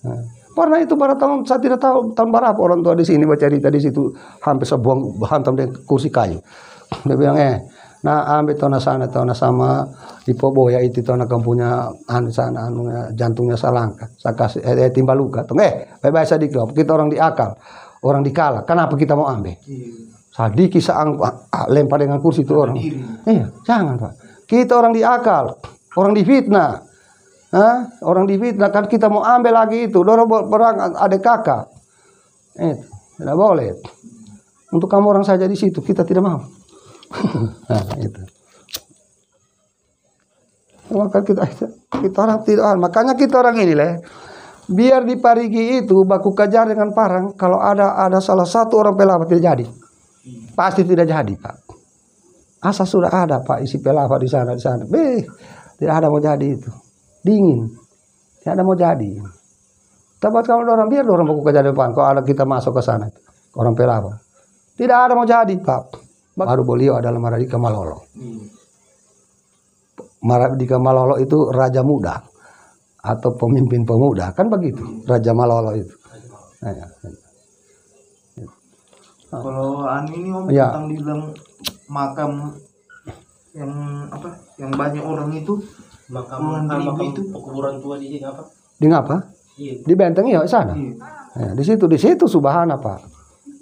Nah, pernah itu pada tahun saya tidak tahu tahun berapa orang tua di sini bercerita di situ hampir sebuang hantam dengan kursi kayu. Dia bilang nah ambil tanah sana tanah sama di Poboya itu tanah kampungnya sana jantungnya salangka. Saya kasih Timbaluka. Bebas sedikit. Kita orang diakal, orang dikala. Kenapa kita mau ambil? Sadiki lempar dengan kursi itu orang. Iya, jangan Pak. Kita orang diakal, orang difitnah. Orang difitnah kan kita mau ambil lagi itu. Dorong perang adik kakak. Tidak boleh. Untuk kamu orang saja di situ kita tidak mau. Nah, itu. Maka kita orang tidak, makanya kita orang ini lah. Biar di Parigi itu baku kejar dengan parang, kalau ada salah satu orang pelawat tidak jadi. Pasti tidak jadi, Pak. Asal sudah ada, Pak, isi pelawat di sana. Tidak ada mau jadi itu. Dingin. Tidak ada mau jadi. Tapi kalau orang biar orang baku kejar depan, kalau ada kita masuk ke sana, orang pelawat. Tidak ada mau jadi, Pak. Baru beliau adalah Mardika Malolo. Mardika Malolo itu raja muda atau pemimpin pemuda, kan begitu Raja Malolo itu. Kalau ini Om ya. tentang bilang makam yang apa? Yang banyak orang itu makam itu pekuburan tua di sini apa? Di ngapa? Iya. Di Benteng ya sana. Iya. Ya, di situ subhana, Pak.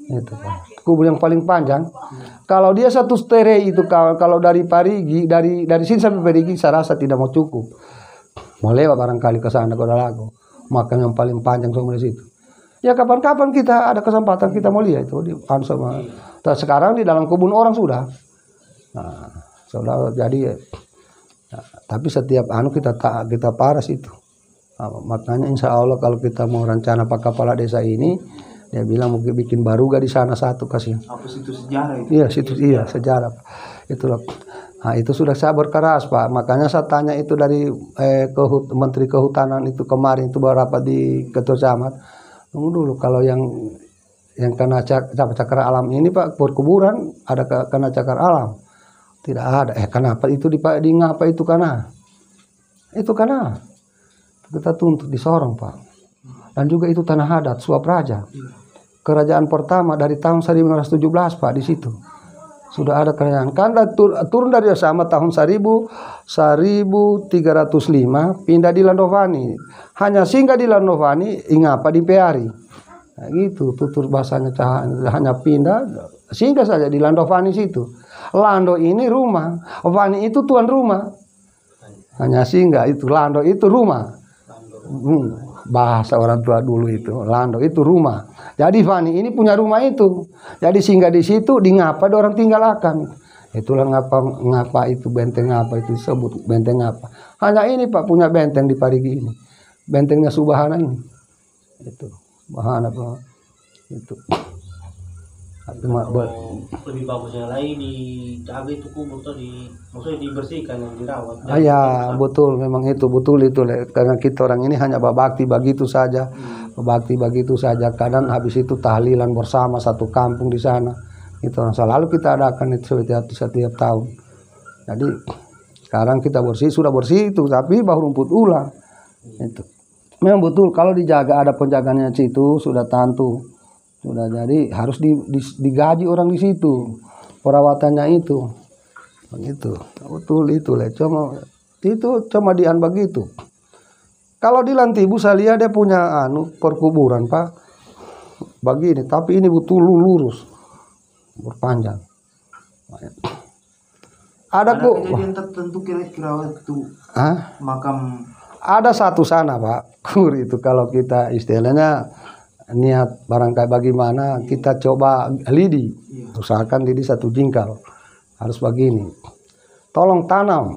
Itu, Pak. Kubur yang paling panjang. Kalau dia satu stere itu kalau dari Parigi dari sini sampai Parigi saya rasa tidak mau cukup. Mau lewat barangkali ke sana ke Dalago. Makam yang paling panjang semua di situ. Ya kapan-kapan kita ada kesempatan kita mau lihat itu di sama. Sekarang di dalam kebun orang sudah. Nah, sudah jadi. Nah, tapi setiap kita paras itu. Nah, makanya insya Allah kalau kita mau rencana Pak Kepala Desa ini, dia bilang mungkin bikin baruga di sana satu kasih. Apa situs sejarah itu? Iya, situs sejarah. Itulah. Nah, itu sudah saya berkeras, Pak. Makanya saya tanya itu dari Menteri Kehutanan itu kemarin itu beberapa di Ketua Camat. Tunggu dulu kalau yang kena cakar alam ini, Pak, perkuburan ada kena cakar alam. Tidak ada. Kenapa itu di ngapa itu karena? Itu karena kita tuntut di Sorong, Pak. Dan juga itu tanah adat suap raja. Kerajaan pertama dari tahun 1917, Pak, di situ. Sudah ada kerajaan. Kan turun dari sama tahun 1305 pindah di Landovani. Hanya singgah di Landovani, ingapa di Peari. Nah, gitu tutur bahasanya hanya pindah singgah saja di Landovani situ. Lando ini rumah, Vani itu tuan rumah. Hanya singgah itu Lando itu rumah. Bahasa orang tua dulu itu Lando itu rumah. Jadi Fani ini punya rumah itu. Jadi singgah di situ di ngapa ada orang tinggal akan. Itulah ngapa itu benteng apa itu disebut benteng apa. Hanya ini Pak punya benteng di Parigi ini. Bentengnya Subhana ini. Itu bahan apa itu. Tapi lebih bagusnya lagi dijaga itu kubur tuh maksudnya dibersihkan dan dirawat. Ya betul memang itu betul itu karena kita orang ini hanya berbakti begitu saja. Berbakti begitu saja. Kadang habis itu tahlilan bersama satu kampung di sana. Itu orang selalu kita adakan itu setiap tahun. Jadi sekarang kita sudah bersih itu tapi baru rumput ulang. Itu. Memang betul kalau dijaga ada penjaganya situ sudah tentu. Sudah jadi harus digaji orang di situ perawatannya itu begitu betul itu lah cuma dian begitu. Kalau di Lantibu saya lihat dia punya perkuburan Pak begini tapi ini betul lurus berpanjang. Ada kejadian tertentu kira-kira itu makam ada satu sana Pak kur itu kalau kita istilahnya niat barangkali bagaimana kita coba lidi usahakan lidi satu jingkal harus begini tolong tanam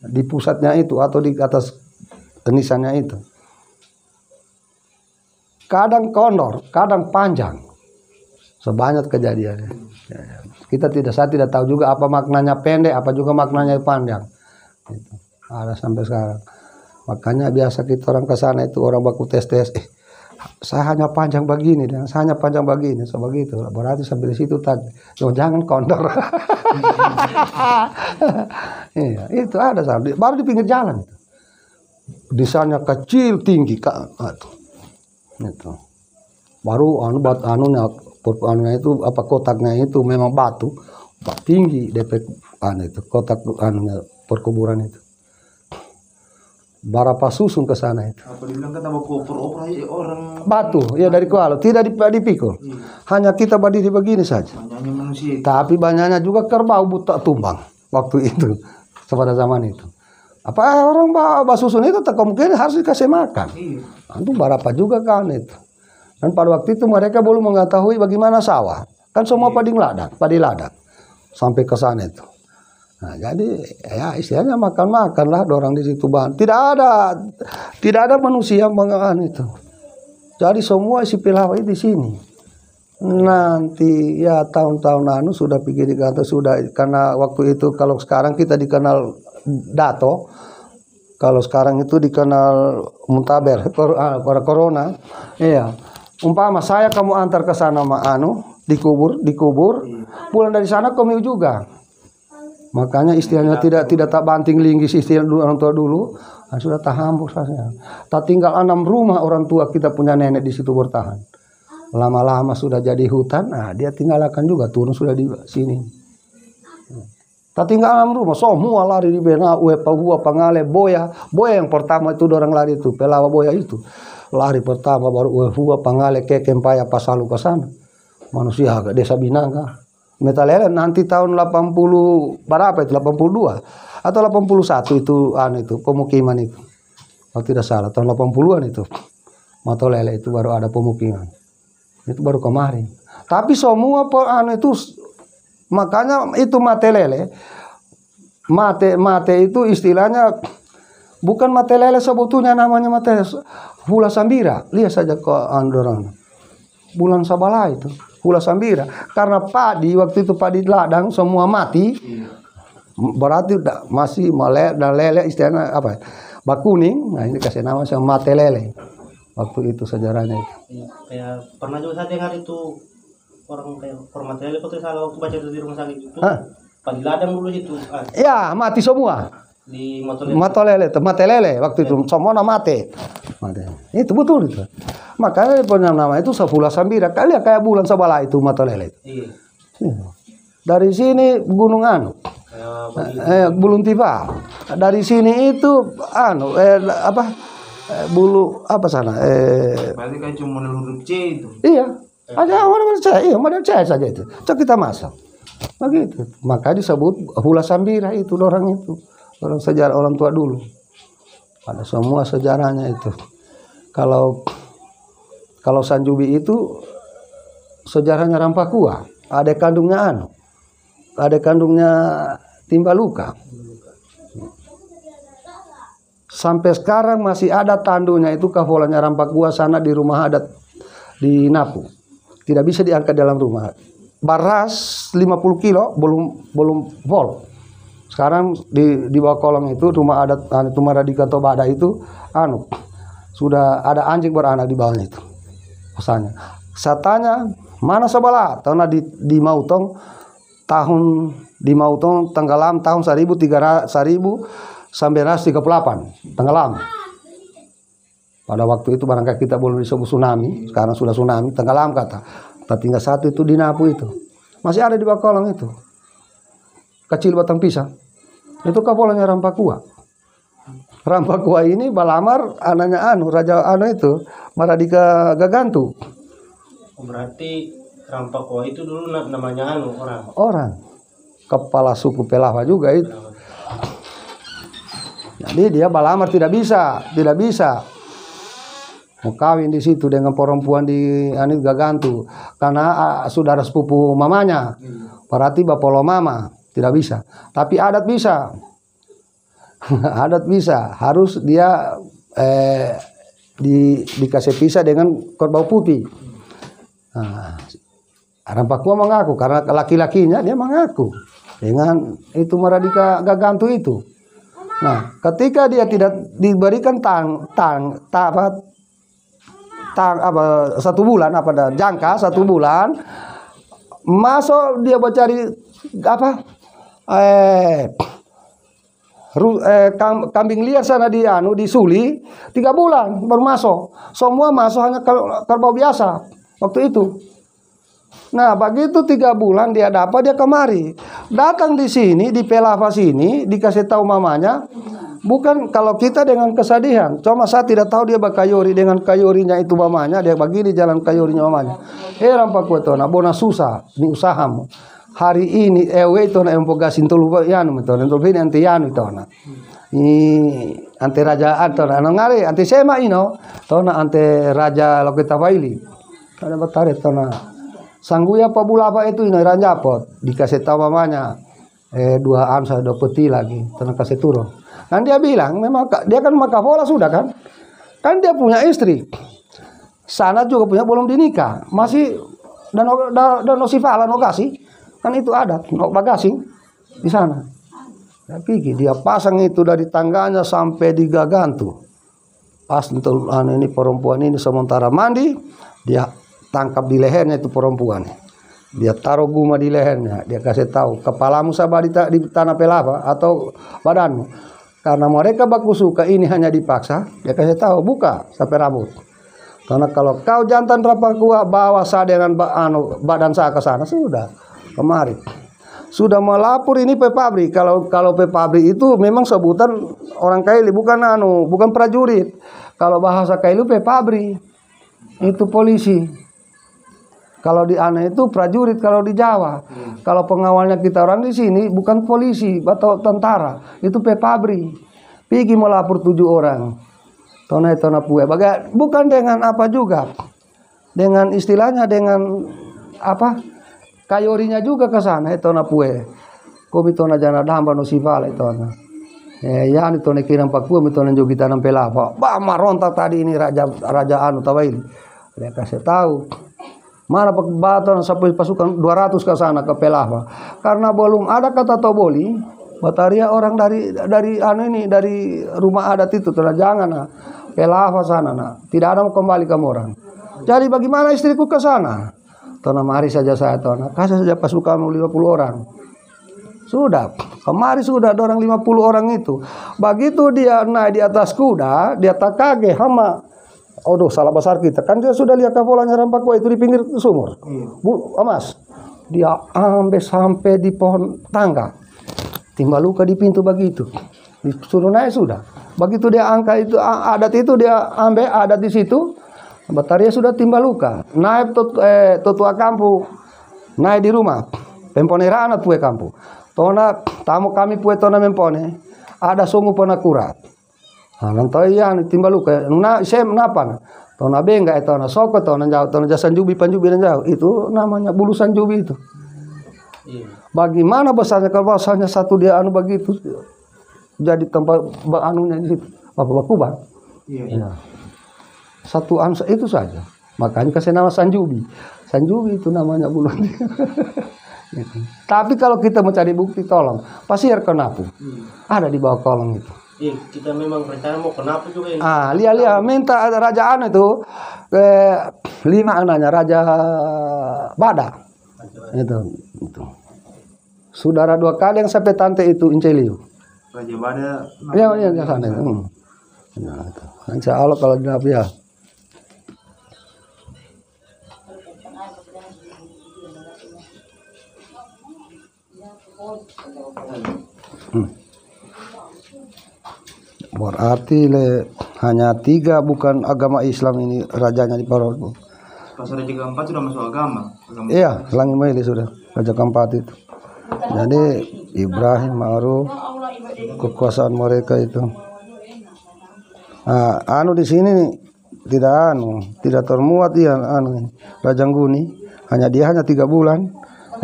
di pusatnya itu atau di atas tenisannya itu kadang kondor kadang panjang sebanyak kejadiannya saya tidak tahu juga apa maknanya pendek apa juga maknanya panjang itu ada sampai sekarang makanya biasa kita orang ke sana itu orang baku tes saya hanya panjang begini dan saya hanya panjang begini sebegitu berarti sampai di situ tadi jangan kondor. Iya itu ada baru di pinggir jalan desainnya kecil tinggi itu baru anunya itu apa kotaknya itu memang batu tinggi DP itu kotak perkuburan itu. Berapa susun ke sana itu. Apa dibilang kata orang batu ya dari kuala tidak dipikul. Hanya kita berdiri begini saja. Banyaknya manusia. Tapi banyaknya juga kerbau buta tumbang waktu itu pada zaman itu. Apa orang bawa susun itu kemungkinan harus dikasih makan. Itu berapa juga kan itu. Dan pada waktu itu mereka belum mengetahui bagaimana sawah. Kan semua padi ladang sampai ke sana itu. Nah, jadi ya istilahnya makan-makan lah dorang di situ bang. Tidak ada manusia mengaan itu. Jadi semua isi pelawai di sini. Nanti ya tahun-tahun anu sudah pikir dikata sudah, karena waktu itu kalau sekarang kita dikenal Dato, kalau sekarang itu dikenal Muntaber pada corona. Iya. Umpama saya kamu antar ke sana sama anu dikubur, pulang dari sana kamu juga. Makanya istilahnya tidak tak banting linggis istilah orang tua dulu. Nah, sudah tahambus rasanya. Tak tinggal 6 rumah orang tua kita punya nenek di situ bertahan. Lama-lama sudah jadi hutan, nah dia tinggalkan juga turun sudah di sini. Tak tinggal 6 rumah, semua lari di Bena, Pahua, Pangale, Boya yang pertama itu orang lari itu, Pelawa Boya itu. Lari pertama baru Pahua, Pangale, Kekempaya, Pasalu ke sana. Manusia ke Desa Binanga. Metalele nanti tahun 80 berapa itu 82 atau 81 itu pemukiman itu. Kalau tidak salah tahun 80-an itu. Matolele itu baru ada pemukiman. Itu baru kemarin. Tapi semua itu makanya itu Matelele. Mate itu istilahnya bukan Matelele sebetulnya namanya mate Hula Sambira. Lihat saja ke Andorang. Bulan Sabala itu. Hula Sambira. Karena padi waktu itu padi ladang semua mati. Berarti masih dan lele istilahnya apa? Bakuning. Nah ini kasih nama sama Matelele. Waktu itu sejarahnya itu. Kayak pernah juga saya dengar itu orang kayak Matelele kalau salah waktu baca di rumah sakit itu. Padi ladang dulu itu. Ya mati semua. Di Matelele waktu itu semua mati. Itu betul itu. Makanya punya nama itu Hula Sambira. Kali kayak bulan Sabala itu Matelele. Iya. Dari sini Gunung Bulun Tiba. Dari sini itu bulu apa sana berarti kan cuma menurut C itu. Iya. Ada orang C, iya model C saja itu. Cok kita masak. Begitu. Maka disebut Hula Sambira itu orang itu. Orang sejarah orang tua dulu. Pada semua sejarahnya itu. Kalau Sanjubi itu sejarahnya Rampakua, ada kandungnya ada kandungnya Timbaluka. Sampai sekarang masih ada tandunya itu kavolanya Rampakua sana di rumah adat di Napu. Tidak bisa diangkat dalam rumah. Baras 50 kilo belum vol. Sekarang di bawah kolong itu rumah adat itu Maradika Tobada itu sudah ada anjing beranak di bawahnya itu. Pesannya. Saya tanya, mana Sabala? Tahun di Mautong tenggelam tahun 1938 tenggelam. Pada waktu itu barangkali kita belum disebut tsunami, sekarang sudah tsunami, tenggelam kata. Tinggal satu itu di Napu itu. Masih ada di bawah kolong itu. Kecil batang pisang. Itu kapolanya Rampakua. Rampakua ini balamar anaknya Raja itu Maradika Gagantu. Berarti Rampakua itu dulu namanya orang. Kepala suku Pelawa juga itu. Jadi dia balamar tidak bisa. Mau kawin di situ dengan perempuan di Gagantu karena saudara sepupu mamanya. Berarti bapolo mama tidak bisa. Tapi adat bisa. Adat bisa. Harus dia dikasih pisah dengan kerbau putih. Nah, Rampakua mengaku karena laki-lakinya dia mengaku dengan itu Maradika Gagantu itu. Nah, ketika dia tidak diberikan jangka 1 bulan, masuk dia mencari kambing liar sana di Suli 3 bulan baru masuk. Semua masuk hanya kerbau biasa waktu itu. Nah, begitu 3 bulan dia kemari. Datang di sini di Pelava sini dikasih tahu mamanya. Bukan kalau kita dengan kesedihan. Cuma saya tidak tahu dia bakayori dengan kayorinya itu mamanya. Dia bagi di jalan kayorinya mamanya. Rampakua itu nak bona susah ni usahamu. Hari ini itu nak empogasin tulu yanu metona tulu ini anti yanu itu nak. Ini anti raja atau ngare anti sema ino. Tona anti raja lokita faili. Ada batare tona. Sangguya pabula apa itu ino ranjapot dikasih tahu mamanya. dua amsa dua peti lagi tanah kasih turun. Kan dia bilang memang dia kan makafola sudah kan dia punya istri sana juga punya belum dinikah masih dan nosifala no kasih kan itu ada no bagasing di sana. Tapi dia pasang itu dari tangganya sampai di gagantu. Pas untuk ini perempuan ini sementara mandi dia tangkap di lehernya itu perempuan. Dia taruh guma di lehernya, dia kasih tahu kepalamu sabah di tanah pelava atau badanmu. Karena mereka baku suka ini hanya dipaksa, dia kasih tahu buka sampai rambut. Karena kalau kau jantan rapakua bawa saya dengan badan saya ke sana sudah kemari. Sudah melapor ini pe pabrik. Kalau pe pabrik itu memang sebutan orang Kaili bukan bukan prajurit. Kalau bahasa Kaili pe pabrik itu polisi. Kalau di Ana itu prajurit kalau di Jawa. Kalau pengawalnya kita orang di sini bukan polisi atau tentara, itu pe pabrik. Pergi melapor 7 orang. Tona pue. Bukan dengan apa juga. Dengan istilahnya dengan apa? Kayorinya juga ke sana tona pue. Kobi tona jana damba no sivala tona. Ya ni tona kiram pakua mi tona jogi tanam pelapa. Ba maronta tadi ini raja anu tawaili. Dia kasih tahu. Mana pak baton sampai pasukan 200 ke sana ke Pelava. Karena belum ada kata toboli, Bataria orang dari rumah adat itu telah jangan Pelava sana tidak ada mau kembali ke orang. Jadi bagaimana istriku ke sana? Tona mari saja saya tona, kasih saja pasukan 50 orang. Sudah, kemari sudah ada orang 50 orang itu. Begitu dia naik di atas kuda, dia tak kaget hama. Aduh, salah besar kita. Kan dia sudah lihat kapolanya Rampakwa itu di pinggir sumur. Mas, dia ambil sampai di pohon tangga. Timbal luka di pintu begitu. Disuruh naik sudah. Begitu dia angkat itu adat itu dia ambil adat di situ. Bataria sudah timbal luka. Naik tutua kampung. Naik di rumah. Pempone rana pue kampung. Tona tamu kami pue tona mempone. Ada sungu pona kurat. Nanti yang timbal luka, napa? Tona bengga itu, tona soko, tona jauh, tona jasan jubi panjubi dan jauh itu namanya bulusan jubi itu. Bagaimana besarnya kalau besarnya satu dia anu begitu jadi tempat anunya di situ, bapak bang. Ya. Satu anu itu saja. Makanya kasih nama Sanjubi. Sanjubi itu namanya bulusan. Tapi kalau kita mencari bukti tolong, pasir kenapu. Ada di bawah kolong itu. Iya, kita memang rencana mau kenapa juga ini. Lihat minta rajaan itu 5 anaknya Raja Bada. Itu. Saudara 2 kali yang sampai tante itu Inceliu. Raja Bada. Iya di sana. Nah, itu. Insya Allah kalau dia ya. Berarti hanya 3 bukan agama Islam ini rajanya di Parobo. Pas raja keempat sudah masuk agama. Iya, Langi Meli sudah raja keempat itu. Jadi Ibrahim Ma'ruf kekuasaan mereka itu. Di sini tidak termuat dia Raja Guni. Hanya 3 bulan.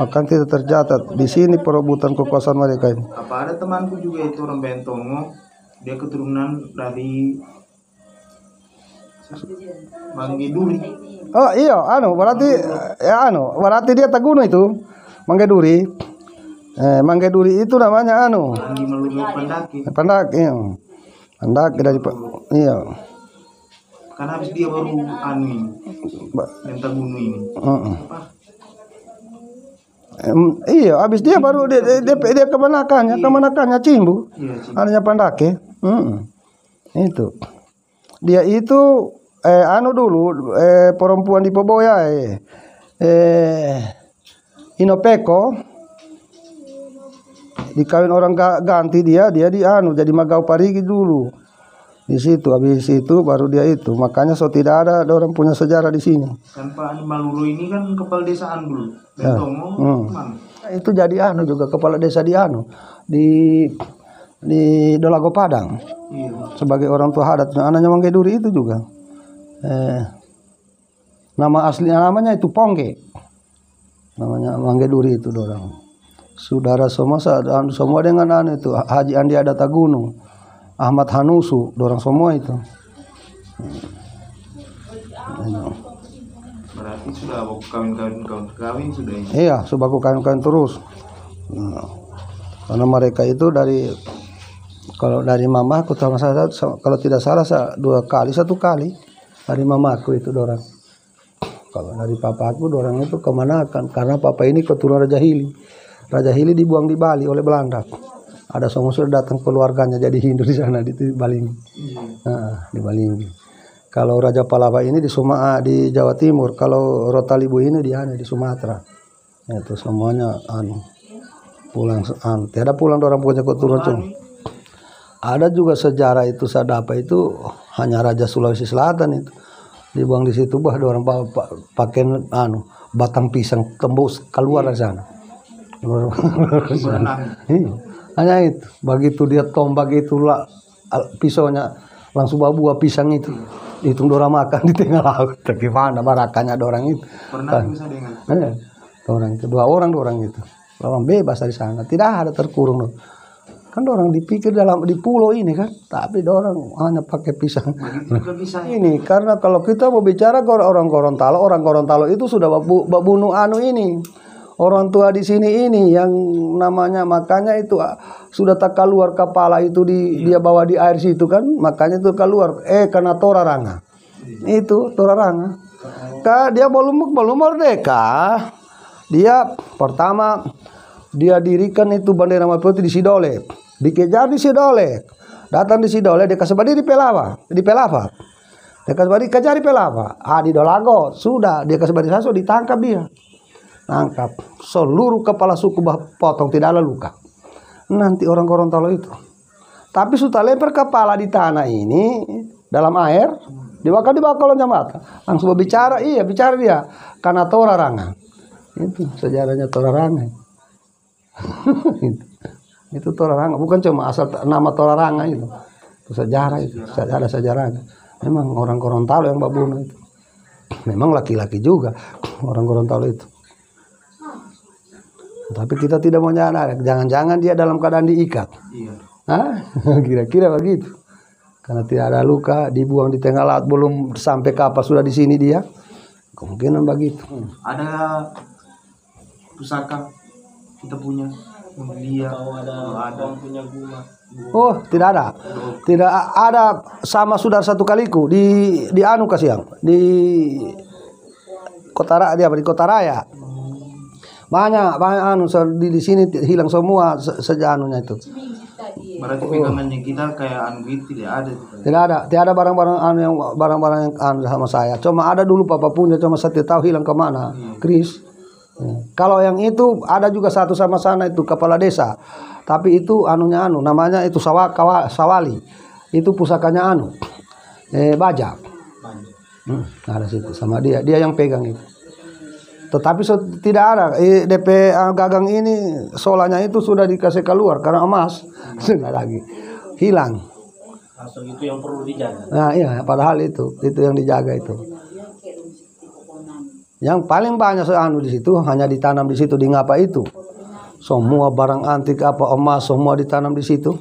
Maka tidak tercatat di sini perebutan kekuasaan mereka ini. Apa ada temanku juga itu orang Bentongo. Dia keturunan dari Mangge Duri. Oh iya, berarti dia Taguno itu, Mangge Duri. Mangge Duri itu namanya Andi Melulu Pandaki. Pandaki, iya. Pandaki dari iya. Karena habis dia baru ini, yang Taguno ini. Iya, habis dia baru dia kemanakannya Cimbu. Adanya Pandake. Itu. Dia itu dulu perempuan di Poboya Inopeko dikawin orang ganti dia di jadi Magau Parigi dulu. Di situ habis itu baru dia itu. Makanya tidak ada orang punya sejarah di sini. Kan Pak Malulu ini kan kepala desaan dulu. Bentongo. Itu jadi juga kepala desa di Dolago Padang. Iya. Sebagai orang tua adat anaknya Mangge Duri itu juga. Nama aslinya namanya itu Pongge. Namanya Mangge Duri itu orang. saudara semua dengan itu Haji Andi Adata Gunung, Ahmad Hanusu, dorang semua itu. Berarti sudah kawin sudah ini. Iya, sudah kawin terus. Karena mereka itu kalau dari mamaku kalau tidak salah 1 kali dari mamaku itu dorang. Kalau dari papaku dorang itu kemanakan, karena papa ini keturunan Raja Hili. Raja Hili dibuang di Bali oleh Belanda. Ada semua sudah datang keluarganya jadi Hindu di sana di Balinggi. Di Balinggi. Kalau Raja Palava ini di Jawa Timur, kalau Rotalibu ini di Sumatera. Itu semuanya pulang tiada pulang orang punya keturunan cuma. Ada juga sejarah itu Sadapa itu hanya Raja Sulawesi Selatan itu dibuang di situ, orang pakai batang pisang tembus keluar dari sana. Hanya itu, begitu dia tombak itulah pisaunya langsung buah pisang itu dorang makan di tengah laut. Gimana barakannya orang itu? Pernah bisa dengan orang itu 2 orang itu, orang bebas dari sana, tidak ada terkurung. Kan orang dipikir di pulau ini kan, tapi orang hanya pakai pisang. Ini karena kalau kita mau bicara ke orang Gorontalo itu sudah bunuh ini. Orang tua di sini ini yang namanya, makanya itu sudah tak keluar kepala itu dia bawa di air situ kan, makanya itu keluar karena Toraranga. Itu Toraranga. Dia belum merdeka. Dia pertama dia dirikan itu bendera merah putih di Sidole. Dikejar di Sidole, datang di Sidole, dia kasih badi di Pelava. Dia kasih badi kejar di Pelava. Di Dolago sudah dia kasih badi saso, ditangkap dia. Tangkap seluruh kepala suku potong, tidak ada luka. Nanti orang Gorontalo itu. Tapi sudah lempar kepala di tanah ini dalam air, dibakar kolong jembatan. Langsung berbicara, bicara dia karena Toraranga. Itu sejarahnya Toraranga. Itu Toraranga, bukan cuma asal nama Toraranga itu sejarah itu, ada sejarahnya. Memang orang Gorontalo yang babunuh itu, memang laki-laki juga orang Gorontalo itu. Tapi kita tidak mau nyadar, jangan-jangan dia dalam keadaan diikat. Kira-kira begitu, karena tidak ada luka, dibuang di tengah laut, belum sampai kapal sudah di sini dia, kemungkinan begitu. Ada pusaka kita punya. Ada punya gua. Oh, tidak ada sama saudara satu kaliku di Kasiang di Kota Raya. Banyak di sini hilang semua sejanunya itu. Berarti pegangannya kita kayak gitu tidak ada. Tidak ada barang-barang yang sama saya. Cuma ada dulu papa punya, cuma saya tidak tahu hilang kemana. Kris. Kalau yang itu ada juga satu sama sana itu kepala desa, tapi itu namanya itu Sawali, itu pusakanya Bajak. Ada situ sama dia yang pegang itu. Tetapi tidak ada DP gagang ini, solanya itu sudah dikasih keluar karena emas, sudah lagi hilang. Asal itu yang perlu dijaga. Nah iya, padahal itu yang dijaga itu. Yang paling banyak di situ hanya ditanam di situ di Ngapa itu. Semua barang antik emas semua ditanam di situ.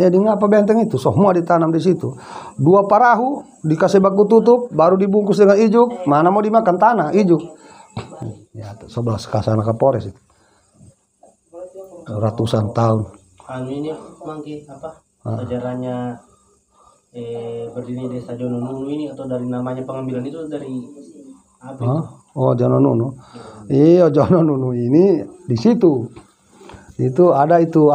Ya di Ngapa Benteng itu semua ditanam di situ. 2 perahu dikasih baku tutup, baru dibungkus dengan ijuk. Mana mau dimakan tanah ijuk. Ya sebelah sana Kapolres itu. Ratusan tahun. Ini mangki sejarahnya berdiri desa Jononunu ini, atau dari namanya pengambilan itu dari apa itu? Oh, Jononunu. Iya, Jononunu ini di situ. Itu ada itu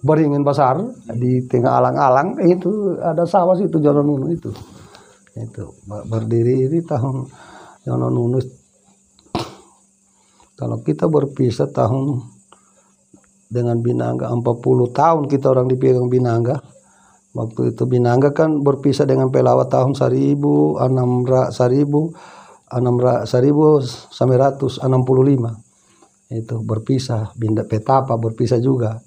beringin besar di tengah alang-alang, itu ada sawah situ Jononunu itu. Itu berdiri di tahun Jononunu. Kalau kita berpisah tahun dengan Binangga 40 tahun kita orang dipegang Binangga. Waktu itu Binangga kan berpisah dengan Pelawat tahun 1965. Itu berpisah, Petapa berpisah juga.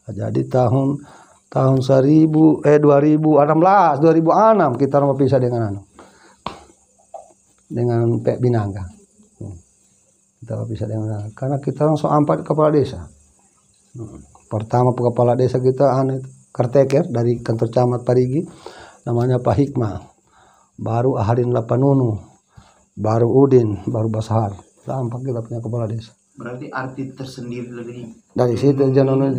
Jadi tahun 2006 kita orang berpisah dengan Binangga. Kita bisa dengan karena kita langsung 4 kepala desa. Pertama kepala desa kita caretaker dari kantor camat Parigi, namanya Pak Hikmah. Baru Ahalin Lapanunu, baru Udin, baru Basahar. 4 kita punya kepala desa. Berarti arti tersendiri dari situ Janono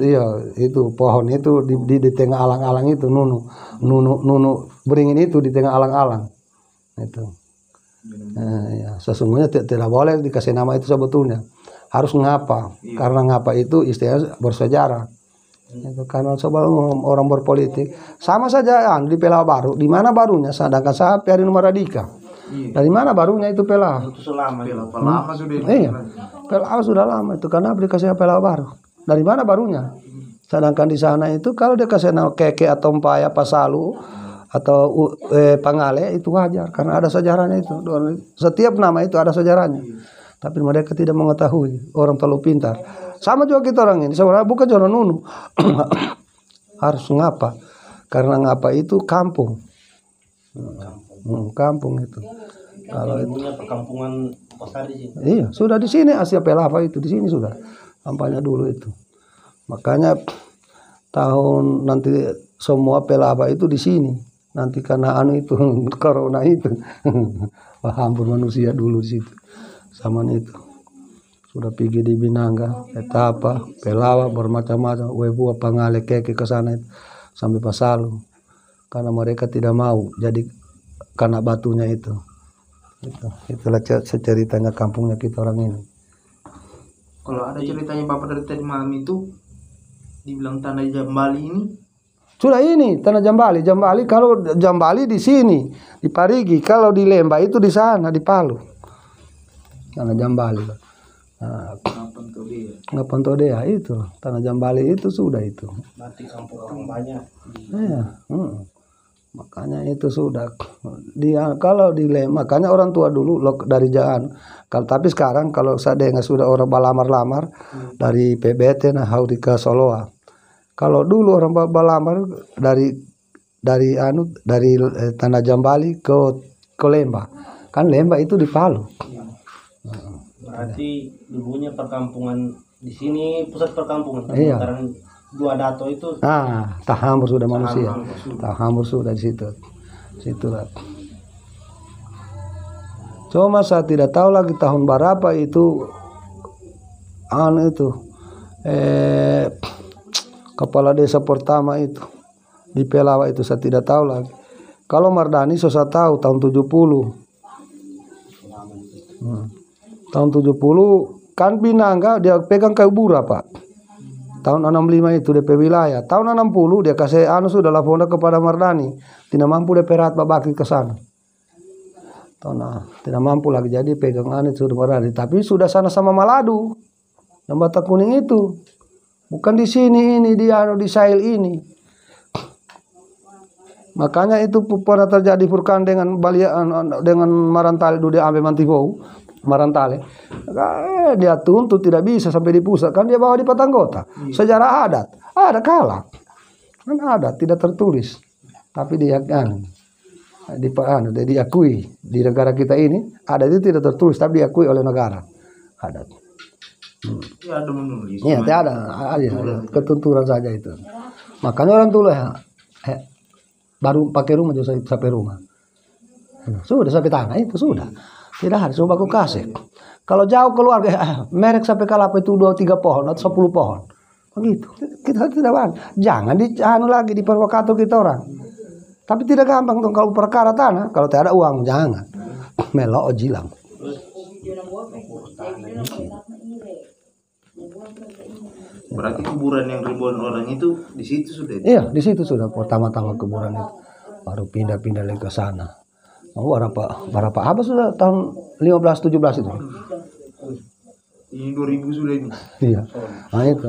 itu pohon itu di tengah alang-alang itu nunu beringin itu di tengah alang-alang itu. Ya, sesungguhnya tidak boleh dikasih nama itu sebetulnya, harus ngapa. Karena ngapa itu istilahnya bersejarah itu, karena sebelum orang berpolitik sama saja di Pelawa Baru, di mana barunya, sedangkan saya dari Maradika. Dari mana barunya itu Pelawa? Itu lama sudah. Iya, Pelawa sudah lama itu, karena dikasih Pelawa Baru. Dari mana barunya? Sedangkan di sana itu kalau dia kasih nama Keke atau Mpaya Pasalu atau Pangale itu wajar karena ada sejarahnya itu. Setiap nama itu ada sejarahnya. Tapi mereka tidak mengetahui, orang terlalu pintar. Sama juga kita orang ini, sebenarnya bukan Jono Nunu. Harus ngapa? Karena ngapa itu kampung. Kampung itu. Kalau itu perkampungan Pasar di sini. Iya, sudah di sini Asia Pelava itu di sini sudah. Sampahnya dulu itu. Makanya tahun nanti semua Pelava itu di sini. Nanti karena itu corona itu hampir manusia dulu di situ. Sama itu. Sudah pergi di Binanga, Etapa, Pelawa bermacam-macam, Webua, Pangale, Keke ke sana itu sampai Pasalu. Karena mereka tidak mau jadi karena batunya itu. Itulah ceritanya kampungnya kita orang ini. Kalau ada ceritanya Bapak dari tadi malam itu dibilang tanah Jambali ini. Sudah ini tanah Jambali. Jambali kalau Jambali di sini di Parigi, kalau di Lemba itu di sana di Palu. Tanah Jambali. Ngapan Todea itu tanah Jambali itu sudah itu. Mati kampung orang banyak. Iya. Makanya itu sudah dia kalau di Lemba, makanya orang tua dulu dari Jaan. Tapi sekarang kalau saya dengar sudah orang balamar-lamar dari PBT nah haudi ke Soloa. Kalau dulu orang balamar dari tanah Jambali ke Lemba. Kan Lemba itu di Palu. Berarti dulunya perkampungan di sini pusat perkampungan. Iya. Dua dato itu. Tahambur sudah manusia. Tahambur sudah di situ. Situlah. Cuma saya tidak tahu lagi tahun berapa itu kepala desa pertama itu di Pelawa itu saya tidak tahu lagi. Kalau Mardani saya tahu tahun 70. Tahun 70 kan Binanga dia pegang kayu bura Pak. Tahun 65 itu DP wilayah. Tahun 60 dia kasih sudah laporan kepada Mardani. Tidak mampu DP rat babaki ke sana. Tidak mampu lagi jadi pegang itu sudah Mardani. Tapi sudah sana sama Maladu. Yang Batak Kuning itu. Bukan di sini ini di Sail ini. Makanya itu pernah terjadi furkan dengan Marantale dulu dia ambil Mantivou. Marantale dia tuntut tidak bisa sampai di pusat kan dia bawa di Patanggota. Sejarah adat ada kalah kan adat tidak tertulis tapi dia diakui di negara kita ini adat itu tidak tertulis tapi diakui oleh negara adat. Ya ada menulis. Iya ada ketentuan saja itu. Makanya orang tua baru pakai rumah juga sampai rumah sudah sampai tanah itu sudah. Tidak harus coba aku kasih. Kalau jauh keluarga, merek sampai kalapa itu 2-3 pohon atau 10 pohon. Begitu. Kita tidak bang. Jangan lagi di provokator kita orang. Tapi tidak gampang tuh kalau perkara tanah. Kalau tidak ada uang, jangan. Melo jilang. Berarti kuburan yang ribuan orang itu di situ sudah. Iya, di situ sudah pertama-tama kuburan itu. Baru pindah-pindah lagi ke sana. Berapa apa sudah tahun 15-17 itu? Ini 2000 sudah ini. Iya. Nah itu,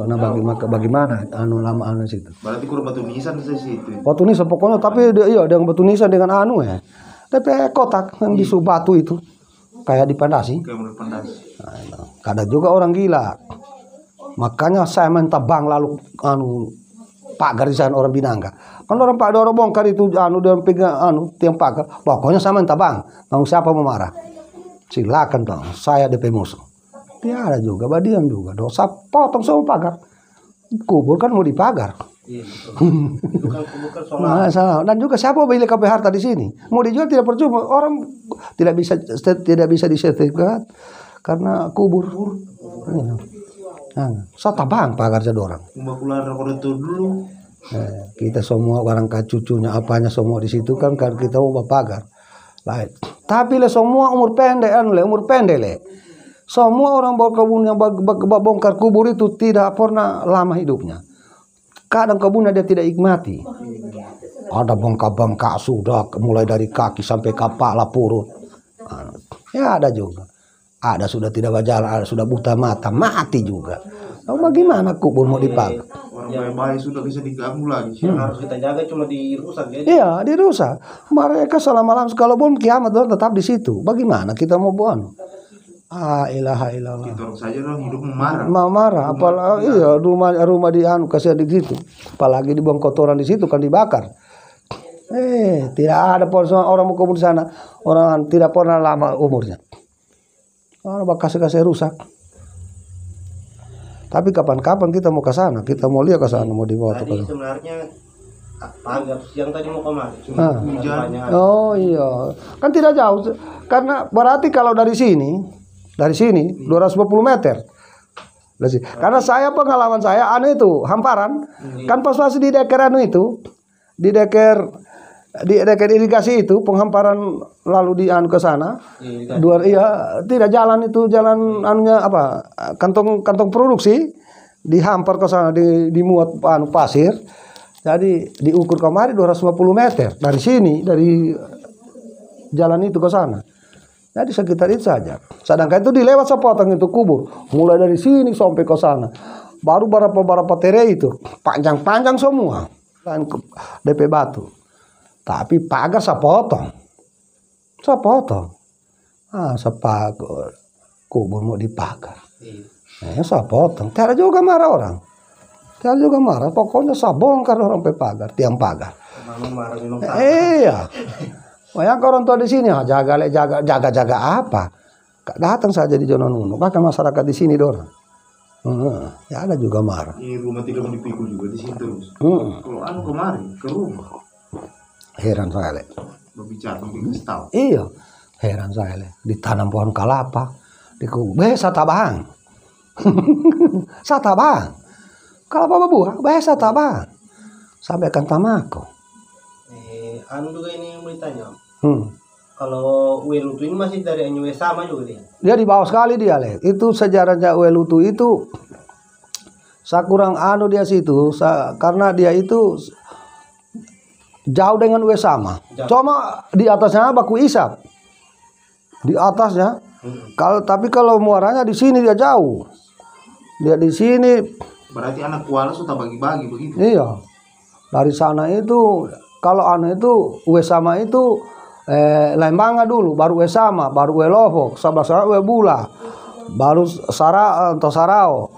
bagaimana lama situ. Berarti kurang batu nisan di situ. Batu nisan pokoknya tapi iya dengan batu nisan dengan DP kotak yang di batu itu kayak dipandasi. Kayak dipandasi. Nah, ada juga orang gila. Makanya saya minta bang lalu pagar di sana orang Binanga. Kan orang Pak Doro bongkar itu dan pegang tiang pagar. Pokoknya sama minta bang. Mau siapa mau marah? Silakan dong. Saya DP musuh. Tiada juga, badiam juga. Dosa potong semua pagar. Kubur kan mau dipagar. Iya, betul. Itu kan bukan soal Masalah. Dan juga siapa beli KP harta di sini? Mau dijual tidak percuma. Orang tidak bisa disertifikat karena kubur. Sata bang pagar orang. Pembakulan rekor itu dulu. Kita semua orang cucunya apanya semua di situ kan kita mau pagar. Lain. Tapi le semua umur pendek le. Semua orang berkebun yang bongkar kubur itu tidak pernah lama hidupnya. Kadang kebunnya dia tidak nikmati. Ada bengkak-bengkak sudah mulai dari kaki sampai kepala purut. Ya ada juga. Ada sudah tidak berjalan, ada sudah buta mata, mati juga. Lalu bagaimana kubur mau dipakai? Orang baik sudah bisa diganggu lagi. yang harus kita jaga cuma dirusak ya. Iya, dirusak. Mereka selama-lamanya kalau belum kiamat tetap di situ. Bagaimana kita mau buang? Ilaha illallah. Kita orang saja orang hidup marah. Marah, apalagi iya rumah di kasih di situ. Apalagi dibuang kotoran di situ kan dibakar. Tidak ada orang mau kubur di sana. Orang tidak pernah lama umurnya. Orang kasih rusak. Tapi kapan-kapan kita mau ke sana, kita mau lihat ke sana, mau dibawa Tadi ke sebenarnya pagar yang tadi mau kemari. Oh iya, kan tidak jauh. Karena berarti kalau dari sini 250 meter. Karena saya pengalaman saya itu hamparan. Kan pas di deker itu, di deker irigasi itu penghamparan lalu ke sana. Tidak jalan itu jalan anunya apa? Kantong produksi dihampar ke sana dimuat pasir. Jadi diukur kemari 250 meter dari sini dari jalan itu ke sana. Jadi sekitar itu saja. Sedangkan itu dilewat sepotong itu kubur. Mulai dari sini sampai ke sana. Baru berapa tere itu. Panjang-panjang semua. Dan DP batu. Tapi pagar sepotong. Sepagar. Kubur mau dipagar. Sepotong. Tiada juga marah orang. Pokoknya sabongkar orang pagar. Tiang pagar. Iya. Yang orang tua di sini jaga apa? Datang saja di Jono Nunu. Bahkan masyarakat di sini dorang. Ya ada juga marah. Ini rumah tidak mau dipikul juga di sini terus. Kalau kemarin ke rumah. Heran saya le. Berbicara sampai tahu. Iya. Heran saya le. Ditanam pohon kelapa. Satabang. Satabang. Kelapa berbuah. Satabang. Sampai kan tamako. Juga ini yang mau ditanya. Kalau Uelutu ini masih dari Anyu sama juga dia. Dia di bawah sekali dia le. Itu sejarahnya Uelutu itu saya kurang dia situ karena dia itu jauh dengan Uesama. Cuma di atasnya baku isap. Di atasnya. Kalau muaranya di sini dia jauh. Dia di sini. Berarti anak kuala sudah bagi-bagi begitu. Iya. Dari sana itu kalau itu Uesama itu Lembanga dulu, baru Uesama, baru Uelovo, sebelah Uebula, baru Sarao,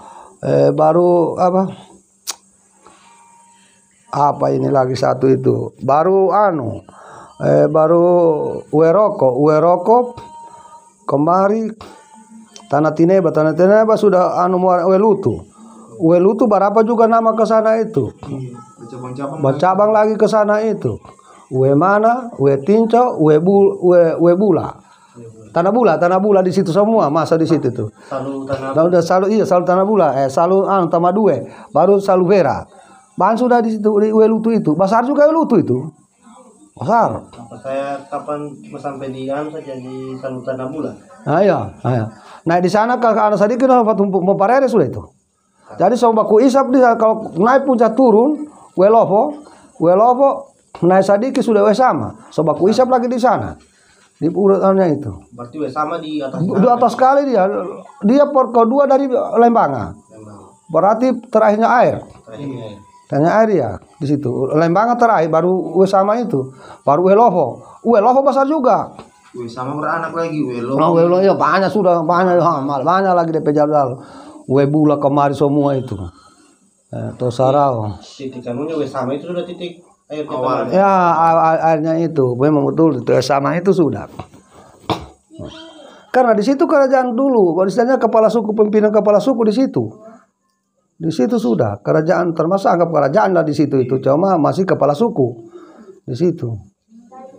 baru apa ini lagi satu itu, baru baru Ueroko, kemari Tanah Tineba sudah Uelutu berapa juga nama ke sana itu. Bercabang lagi ke sana itu. Uemana, Uetinco, Uebula. Tanah Bula di situ semua, masa di situ tuh. Salu Tanah Bula, Salu Tamadue, baru Salu Vera. Bahan sudah di situ di Uelutu itu. Besar juga Uelutu itu. Besar. Saya kapan sampai di saja di Salu Tanah Bula. Ayo. Nah di sana ke anak sedikit mau parere sudah itu. Jadi sama baku isap dia kalau naik puncak turun Uelovo naik sedikit sudah Uesama. So baku isap lagi di sana. Di urutannya itu. Berarti Uesama di atas. Di atas sekali dia. Dia kedua dari Lembanga. Berarti terakhirnya air. Terakhirnya air ya di situ. Lembanga terakhir baru Uesama itu. Baru Uelovo besar juga. Uesama beranak lagi Uelovo ya banyak lagi DP jadwal. Uebula kemari semua itu. Tosarao. Titik anunya Uesama itu sudah titik air awal. Ya airnya itu memang betul itu sama itu sudah. Karena di situ kerajaan dulu, istilahnya kepala suku, pimpinan kepala suku di situ. Di situ sudah kerajaan, termasuk anggap kerajaan lah di situ itu, cuma masih kepala suku di situ.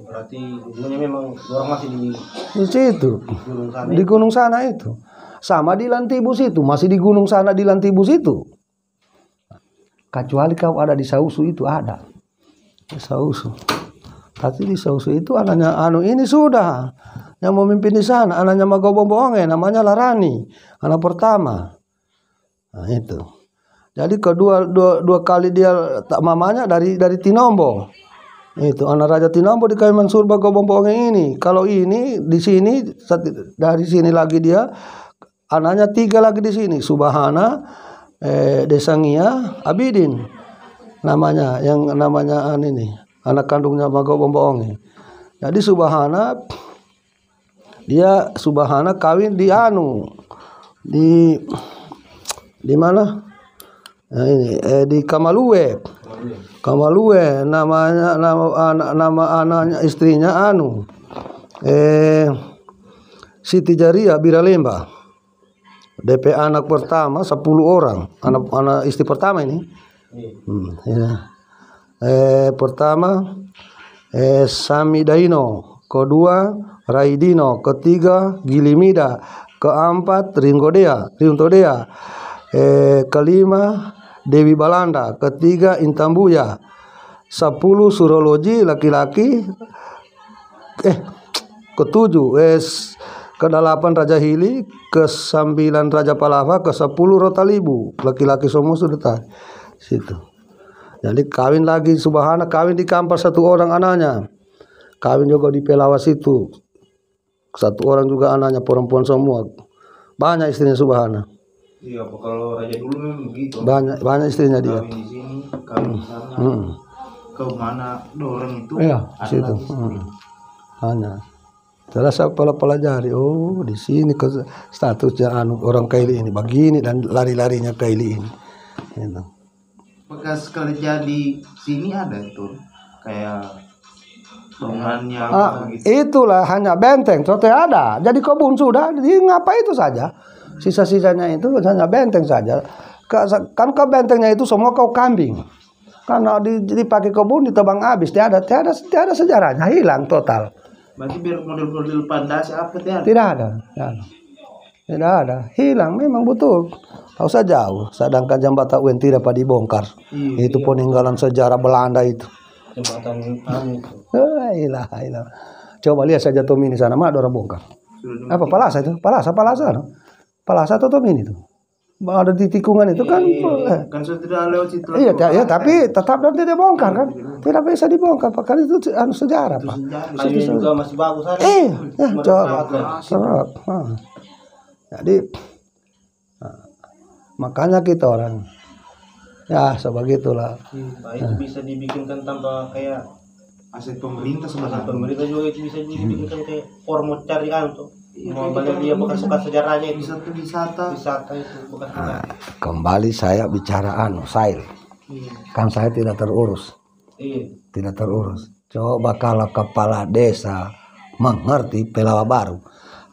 Berarti dulunya memang orang masih di situ, gunung sana. di gunung sana itu. Sama di Lantibus itu, masih di gunung sana di Lantibus itu. Kecuali kau ada di Sausu itu ada. Di Sausu. Tapi di Sausu itu anaknya ini sudah yang memimpin di sana, anaknya Magobomboonge, namanya Larani, anak pertama. Nah itu. Jadi dua kali dia mamanya dari Tinombo. Itu anak Raja Tinombo di Kaiman Surba Gobomboonge ini. Kalau ini di sini dari sini lagi dia anaknya 3 lagi di sini, Subahana, Desangia, Abidin. Namanya yang namanya ini, anak kandungnya Magobomboonge. Jadi Subahana kawin di di mana? Nah ini di Kamalue. Nama anaknya istrinya Siti Jaria Biralemba. DP anak pertama 10 orang. Anak istri pertama ini. Ya. Pertama Sami Daino, kedua Raidino, ketiga Gilimida, keempat Ringodea, kelima Dewi Balanda, ketiga Intambuya, 10 Surologi laki-laki, ketujuh ke-8 Raja Hili, ke-9 Raja Palava, ke-10 Rotalibu, laki-laki semua sudah situ. Jadi kawin lagi Subahana, kawin di Kampar 1 orang anaknya, kawin juga di Pelawas itu 1 orang juga anaknya perempuan semua, banyak istrinya Subahana. Iya, kalau raja dulu memang begitu. Banyak istrinya dia. Kawin di sini, kawin di sana. Ke mana orang itu? Iya, di situ. Banyak. Terus saya pelajari, oh di sini statusnya orang Kaili ini begini dan lari-larinya Kaili ini. Gitu. Bekas kerja di sini ada itu kayak bangunannya gitu. Itulah hanya benteng, contohnya ada. Jadi kebun sudah, ngapa itu saja. Sisa-sisanya itu hanya benteng saja. Kan ke bentengnya itu semua kau kambing. Karena dipakai kebun ditebang habis, tiada sejarahnya, hilang total. Berarti biar model-model pandasi apa tiada? Tidak ada, hilang memang betul. Tahu saja jauh, sedangkan jembatan UN tidak pada dibongkar. Itu peninggalan sejarah Belanda itu. Jembatan itu. Hilang. Coba lihat saja Tomini sana, mah ada orang bongkar. Apa Palasa itu? Palasa atau Tomini itu? Ada di tikungan itu kan. Kan sudah lewat situ. Iya, tapi tetap nanti dia bongkar kan. Tidak bisa dibongkar, karena itu sejarah, Pak. Ini juga masih bagus kan? Coba. Serap. Jadi makanya kita orang ya sebegitulah. Itu bisa dibikinkan tanpa kayak aset pemerintah sebenarnya. Pemerintah juga itu bisa dibikinkan kayak format cari tuh. Mau banyak dia bekas-bekas sejarahnya itu. Wisata itu bekas-bekas. Kembali saya bicara Sail. Kan saya tidak terurus. Tidak terurus. Coba kalau kepala desa mengerti Pelawa Baru.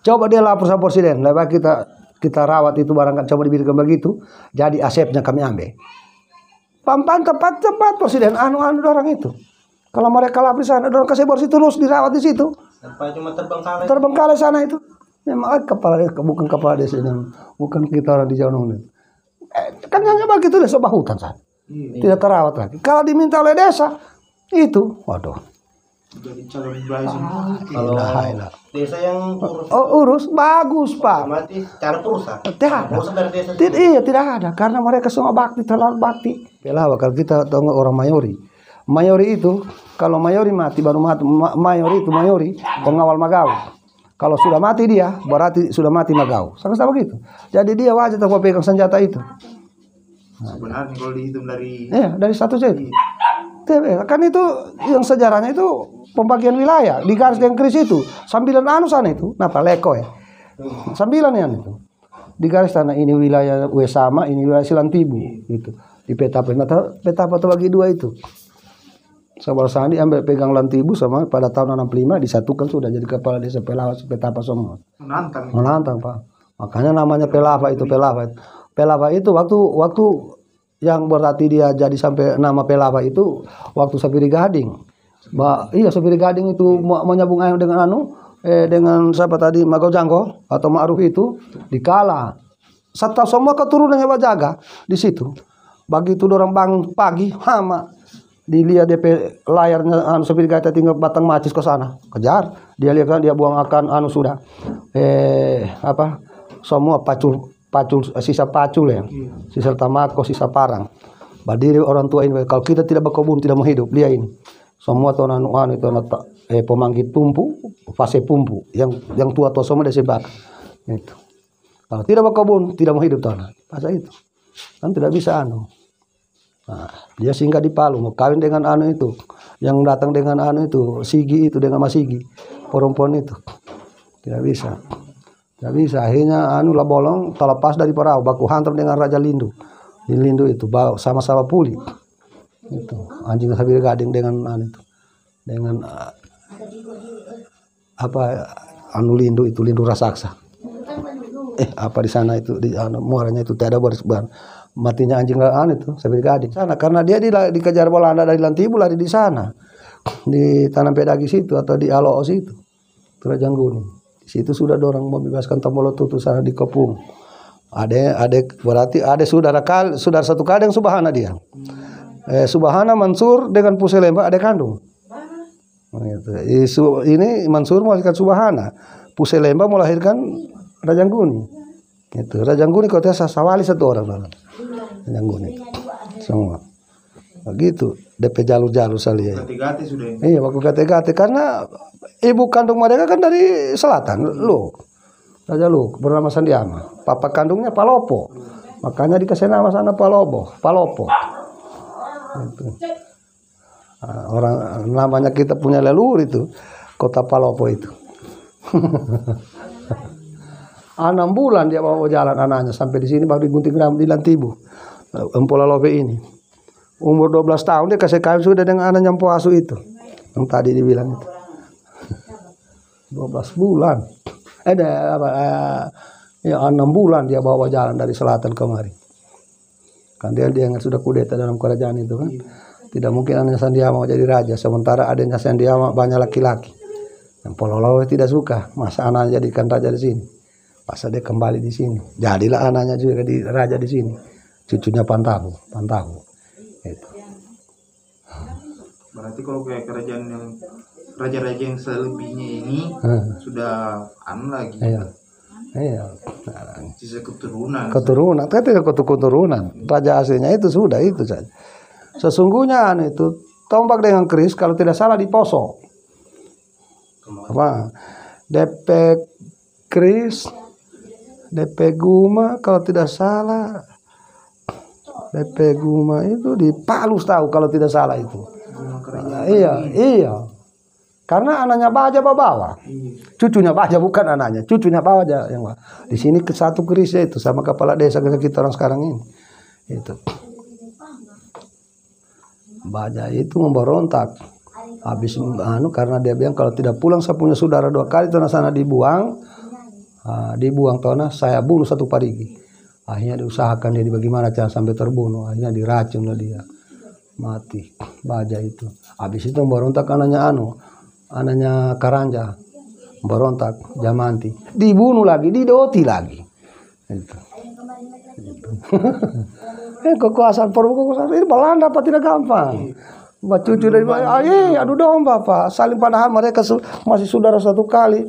Coba dia lapor sama presiden. Lebih kita rawat itu barang, coba dibikin begitu. Jadi asepnya kami ambil. Pampan cepat presiden orang itu. Kalau mereka lapor sana, orang kasih bersih terus dirawat di situ. Sampai cuma terbengkalai sana itu. Memang bukan kepala desa, bukan kita orang di Jawa Nunggu. Kan hanya begitu deh, sebab hutan sana. Tidak terawat lagi. Kalau diminta oleh desa, itu, waduh. Jadi calon blazing. Kalau desa yang urus bagus, Pak. Mati cara perusahaan. Tidak ada, karena mereka semua bakti, terlalu bakti. Pelawa kalau kita tahu orang Mayori. Mayori itu kalau Mayori mati baru mati. Mayori pengawal Magau. Kalau sudah mati dia berarti sudah mati Magau. Sama-sama begitu. Jadi dia wajib pegang senjata itu. Sebenarnya kalau dihitung dari satu set. Kan itu yang sejarahnya itu pembagian wilayah di garis yang kris itu. Sambilan sana itu. Napa leko ya. Sambilan yang itu. Di garis tanah ini wilayah Wesama, ini wilayah Silantibu itu. Di peta apa tuh bagi dua itu. Sabar Sandi ambil pegang Lantibu sama pada tahun 65 disatukan sudah jadi kepala desa Pelava Petapa semua. Menantang Pak. Makanya namanya Pelava itu Pelava. Pelava itu waktu yang berarti dia jadi sampai nama Pelava itu waktu Sapiri Gading. Iya Sapiri Gading itu menyambung ayam dengan dengan siapa tadi Magau Janggo atau Ma'ruf itu dikala. Serta semua keturunannya Bajaga di situ. Begitu orang bangun pagi hama dilihat DP layarnya Sapiri Gading tinggal batang macis ke sana kejar dia lihat kan dia buang akan sudah semua pacul sisa pacul ya sisa tamako sisa parang berdiri orang tua ini kalau kita tidak berkebun tidak mau hidup dia ini semua tahun itu pemanggil tumpu fase pumpu yang tua semua dia sebak itu kalau tidak berkebun tidak mau hidup tahun masa itu kan tidak bisa Nah, dia singgah di Palu mau kawin dengan itu yang datang dengan itu Sigi itu dengan Mas Sigi perempuan itu tidak bisa akhirnya lah bolong terlepas dari perahu baku hantam dengan Raja Lindu di Lindu itu sama-sama puli itu anjing Sapiri Gading dengan itu dengan Lindu itu Lindu Rasaksa apa di sana itu di muaranya itu tidak ada baris-baris matinya anjing itu Sapiri Gading sana karena dia dikejar Belanda dari Lantibu lari di sana di Tanam Pedagi situ atau di Aloo situ Rajangguni di situ sudah orang membebaskan Tomolo Tutu sana di Kepung ada berarti ada saudara satu kali yang Subhana dia Subhana Mansur dengan Puselemba ada kandung ini Mansur melahirkan Subhana Puselemba melahirkan Rajangguni itu Rajangguni kota Sasawali satu orang dalam Rajangguni semua begitu DP jalur-jalur salia iya waktu gate-gate karena ibu kandung mereka kan dari selatan Raja Lu bernama Sandiama papa kandungnya Palopo makanya dikasih nama sana Palopo itu. Nah, orang namanya kita punya leluhur itu kota Palopo itu 6 bulan dia bawa jalan anaknya sampai di sini baru digunting rambut di Lantibu. Empola Lope ini. Umur 12 tahun dia kasih kawin sudah dengan anak Nyampo Asu itu. Yang tadi dibilang itu. 12 bulan. 6 bulan dia bawa jalan dari selatan kemari. Kan dia sudah kudeta dalam kerajaan itu kan. Tidak mungkin anaknya Sandiama mau jadi raja sementara adanya Sandiama banyak laki-laki. Yang Pololowe tidak suka masa anaknya jadikan raja di sini. Pas dia kembali di sini, jadilah anaknya juga di raja di sini, cucunya Pantahu. Itu. Berarti kalau kayak kerajaan yang raja-raja yang selebihnya ini sudah lagi. Iya. Sisa keturunan. Kan tidak keturunan. Raja aslinya itu sudah itu saja. Sesungguhnya itu tombak dengan keris kalau tidak salah di Poso. Apa? DP keris DP Guma kalau tidak salah DP Guma itu di Palu tahu kalau tidak salah itu iya karena anaknya Baja bawa cucunya Baja bukan anaknya cucunya Baja yang di sini ke satu kerisnya itu sama kepala desa kita orang sekarang ini itu Baja itu memberontak habis karena dia bilang kalau tidak pulang saya punya saudara 2 kali tanah sana dibuang tanah saya bunuh 1 parigi akhirnya diusahakan dia bagaimana cara sampai terbunuh akhirnya diracun lah dia mati Baja itu habis itu memberontak anaknya Karanja memberontak Jamanti dibunuh lagi didoti lagi itu. Kekuasaan ini Belanda apa tidak gampang cucu dari aduh domba Pak saling padahal mereka masih saudara 1 kali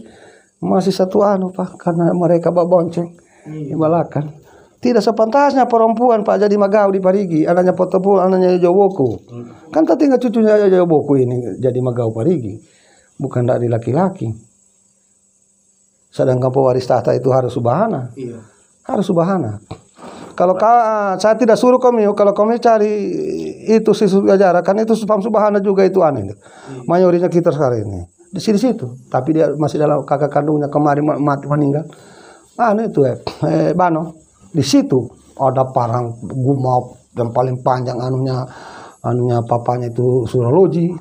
masih satu Pak karena mereka bonceng ibalakan tidak sepantasnya perempuan Pak jadi Magau di Parigi anaknya Potopul anaknya Jowoku kan tinggal cucunya Jowoku ini jadi Magau Parigi bukan dari laki-laki sedangkan pewaris tahta itu harus Subhana harus Subhana kalau saya tidak suruh kamu kalau kamu cari itu siswa Gajara kan itu Subhana juga itu aneh mayoritasnya kita sekarang ini di situ tapi dia masih dalam kakak kandungnya kemarin mati meninggal itu Bano di situ ada parang Guma yang paling panjang anunya papanya itu Suraloji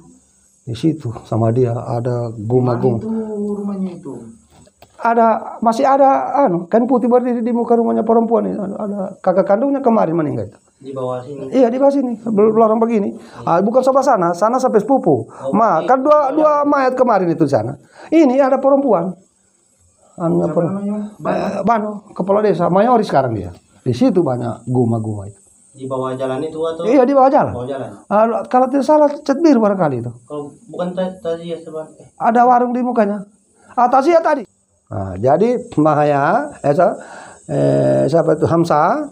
di situ sama dia ada guma-guma. Itu rumahnya itu. Masih ada kan putih berdiri di muka rumahnya perempuan ini. Ada kakak kandungnya kemarin meninggal itu. Di bawah sini. Iya di bawah sini, lorong begini. Bukan sebelah sana sampai sepupu. Kan dua mayat kemarin itu di sana. Ini ada perempuan. Anunya Bano, kepala desa, mayori sekarang dia. Di situ banyak guma-guma itu. Di bawah jalan itu atau? Iya di bawah jalan. Bawah jalan. Kalau tidak salah cat biru barangkali itu. Kalau bukan tadi ya sebenarnya. Ada warung di mukanya. Tadi ya tadi. Nah, jadi Mahaya, siapa itu Hamzah,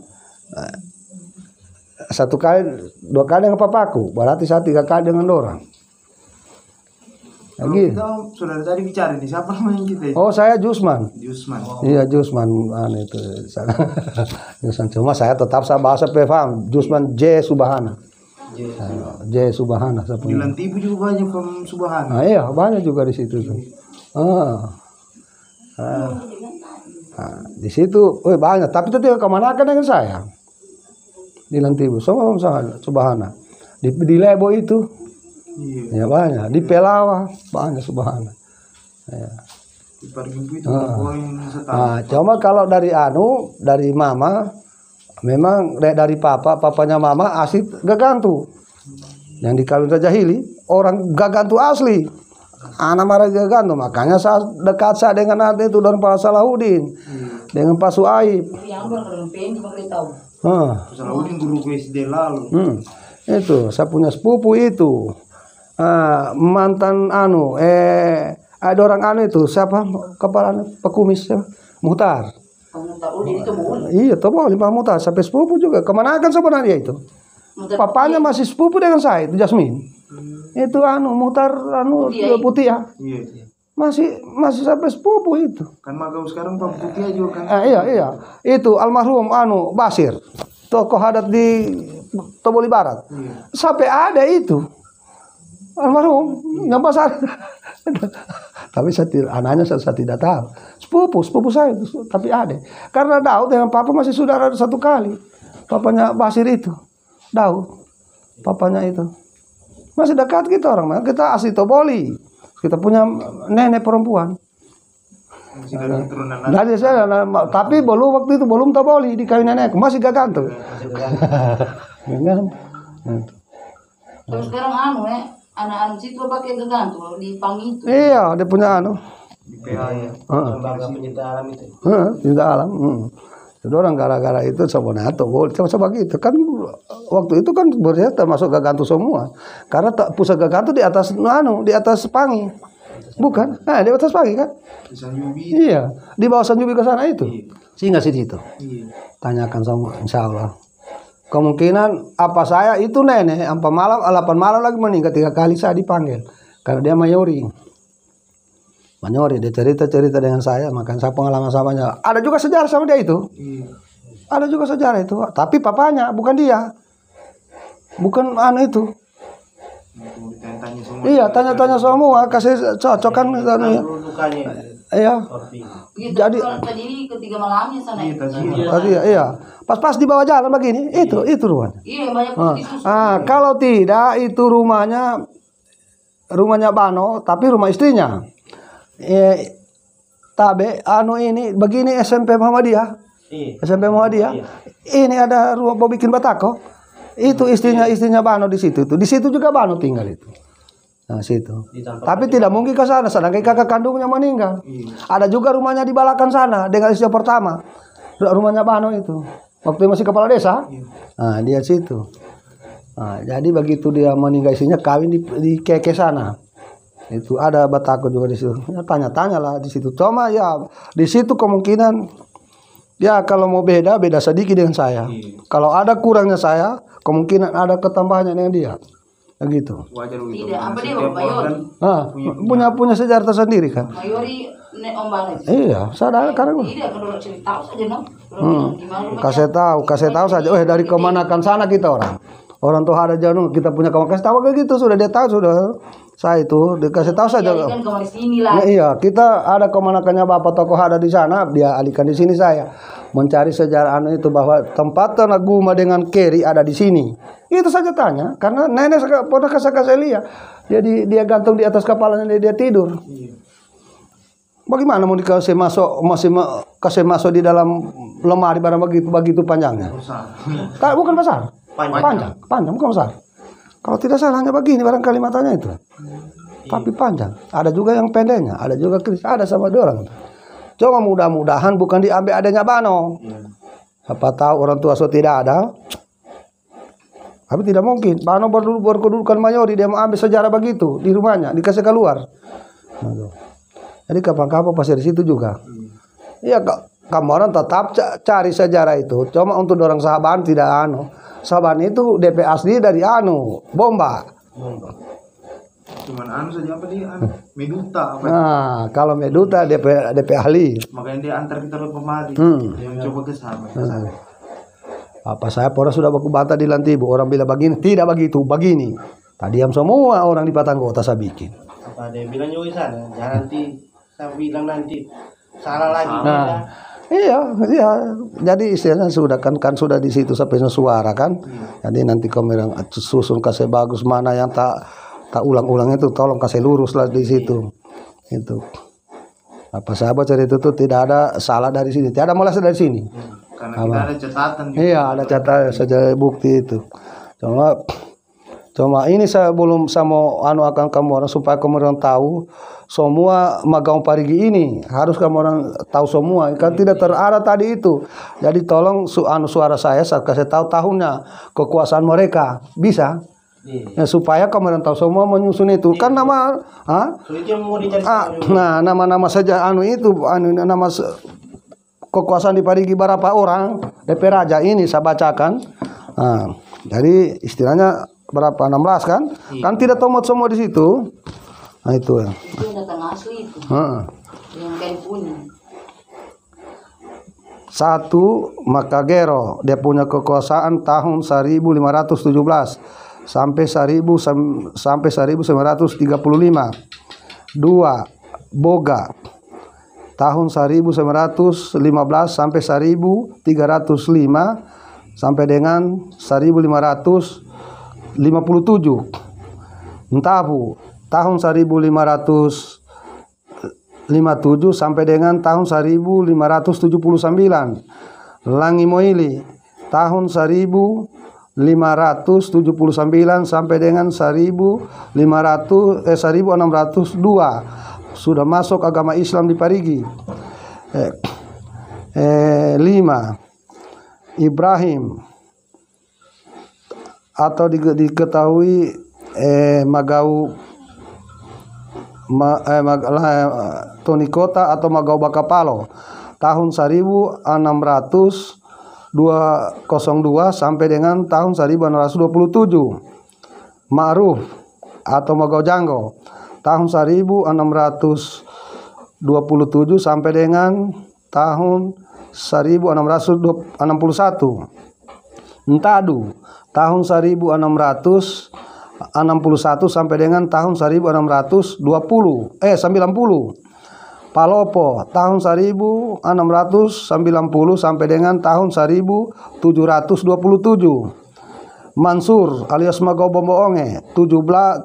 satu kali, dua kali dengan papaku, berarti saya 3 kali dengan orang. Lagi. Kita sudah tadi bicara nih, siapa namanya kita? Oh saya Jusman. Jusman. Iya Jusman, itu sana. Jusman cuma saya tetap saya bahasa paham. Jusman J Subhana. J Subhana. Di Lantibu juga banyak Subhana. Nah, iya banyak juga di situ tuh. Di situ, banyak. Tapi itu tidak kemana kan dengan saya. Di Lantibu, semua Subhana. Di Lebo itu. Iya. Ya banyak di Pelawa banyak Subhana. Ya. Di Pargimpu itu Cuma kalau dari mama memang dari papanya mama asli Gagantu. Yang dikawin Raja Hili orang Gagantu asli. Anak marah Gagantu makanya saya dekat dengan adik itu dan Pak Salahuddin. Dengan Pak Suaib. Salahuddin guru SD lalu. Itu saya punya sepupu itu. Mantan ada orang itu siapa kepala pekumis siapa? Muhtar. Iya tuh Pak Muhtar sampai sepupu juga kemana kan sebenarnya itu papanya masih sepupu dengan saya itu Jasmine itu Muhtar putih ya masih sampai sepupu itu kan Magau sekarang Pak Putih juga kan iya itu almarhum Basir tokoh adat di Toboli Barat sampai ada itu almarhum yang pasar. Tapi anaknya saya tidak tahu. Sepupu saya itu, tapi ada. Karena Daud dengan papa masih saudara 1 kali. Papanya Basir itu. Daud. Papanya itu. Masih dekat kita orang. Kita asli Toboli. Kita punya nenek perempuan. Dari saya, tapi waktu itu belum Toboli di kawin nenekku. Masih Gagantu. Terus sekarang anak-anak situ pakai Gagantu di Pang itu. Iya, dia punya di PA ya. Lembaga pencinta alam itu. Pencinta alam. Itu orang gara-gara itu Sabonato. Coba gitu kan waktu itu kan sebenarnya termasuk Gagantu semua. Karena pusat Gagantu di atas di atas Pangi. Bukan? Di atas Pangi kan? Di Sanjubi. Iya, di bawah Sanjubi ke sana itu. Singgah situ. Iya. Tanyakan sama insyaallah. Kemungkinan apa saya itu nenek 8 malam lagi meninggal 3 kali saya dipanggil karena dia mayori dia cerita dengan saya makanya saya pengalaman samanya ada juga sejarah sama dia itu ada juga sejarah itu tapi papanya bukan dia bukan itu iya tanya-tanya semua kasih cocokan iya jadi tadi ketiga malamnya sana iya pas di bawah jalan begini itu rumahnya iya banyak susu. Kalau tidak itu rumahnya Bano tapi rumah istrinya tabe ini begini SMP Muhammadiyah ini ada rumah mau bikin batako itu istrinya Bano di situ juga Bano tinggal itu. Nah situ. Tapi tidak mungkin ke sana, sedangkan kakak kandungnya meninggal. Ada juga rumahnya di Balakan sana dengan istri pertama. Rumahnya Bano itu. Waktu masih kepala desa. Nah, dia situ. Nah, jadi begitu dia meninggal istrinya kawin di Keke sana. Itu ada batako juga di situ. Ya, tanya-tanya lah di situ. Cuma ya di situ kemungkinan ya kalau mau beda sedikit dengan saya. Kalau ada kurangnya saya, kemungkinan ada ketambahannya dengan dia. Begitu. Wajar begitu. Tidak, apa dia Mayori? Punya sejarah tersendiri kan. Mayori Om Bales. Iya, sadar karena. Tidak, kalau cerita saja no. Kasih tahu saja. Dari kemanakan sana kita orang. orang tua ada jauh kita punya kawan kasih tahu kayak gitu sudah dia tahu sudah saya itu dikasih tahu saja. Kan kemana sini lah. Nah, iya kita ada kemanakannya bapak tokoh ada di sana dia alihkan di sini saya mencari sejarah itu bahwa tempat tanah guma dengan keri ada di sini itu saja tanya karena nenek pernah saya lihat jadi dia gantung di atas kepalanya dia tidur. Bagaimana mau dikasih masuk kasih masuk di dalam lemari barang begitu panjangnya? Bukan besar. Panjang bukan besar. Kalau tidak salah hanya begini barang kalimatnya itu. Tapi panjang. Ada juga yang pendeknya, ada juga ada sama dua orang. Cuma mudah-mudahan bukan diambil adanya Bano. Apa tahu orang tua so tidak ada. Tapi tidak mungkin. Bano berkedudukan mayori dia mau ambil sejarah begitu di rumahnya, dikasih keluar. Jadi kapan-kapan pasti di situ juga. Iya, kamu orang tetap cari sejarah itu. Cuma untuk orang sahabat tidak Sahabat itu DP asli dari Bomba. Cuman saja apa dia Meduta apa? Nah, kalau Meduta DP ahli. Makanya dia antar kita ke kemari. Yang coba ke sana. Apa saya pernah sudah baku bantah di Lantibu orang bilang begini, tidak begitu, begini. Tadi semua orang di Patanggota saya bikin. Apa dia bilang juga di sana, jangan nanti saya bilang nanti salah lagi. Nah, iya. Jadi istilahnya sudah kan sudah di situ sampai suara kan. Jadi nanti kamu yang susun kasih bagus mana yang tak ulang-ulang itu tolong kasih lurus lah di situ. Itu. Apa sahabat cerita itu tidak ada salah dari sini, tidak ada malas dari sini. Karena kita ada catatan. Iya, ada catatan saja bukti itu. Cuma ini saya belum sama akan kamu orang supaya kamu orang tahu semua Magaung Parigi ini harus kamu orang tahu semua kan tidak terarah tadi itu. Jadi tolong suara saya kasih tahu tahunnya kekuasaan mereka bisa. Ya, supaya kamu orang tahu semua menyusun itu kan nama nama saja itu nama kekuasaan di Parigi berapa orang DP Raja ini saya bacakan. Nah, jadi istilahnya berapa 16 kan? Kan tidak tomot semua di situ. Nah itu ya. Itu datang asli itu. Yang kain punya. 1 Makagero dia punya kekuasaan tahun 1517 sampai 1935. 2 Boga tahun 1915 sampai 1305 sampai dengan 1557. Ntabu tahun 1557 sampai dengan tahun 1579. Langi Moili tahun 1579 sampai dengan 1602 sudah masuk agama Islam di Parigi. 5 Ibrahim atau diketahui Tonikota atau Magau Bakapalo tahun 1602 sampai dengan tahun 1627. Ma'ruf atau Magau Janggo tahun 1627 sampai dengan tahun 1661. Ntadu tahun 1661 sampai dengan tahun 1690. Palopo tahun 1690 sampai dengan tahun 1727. Mansur alias Magau Bomboonge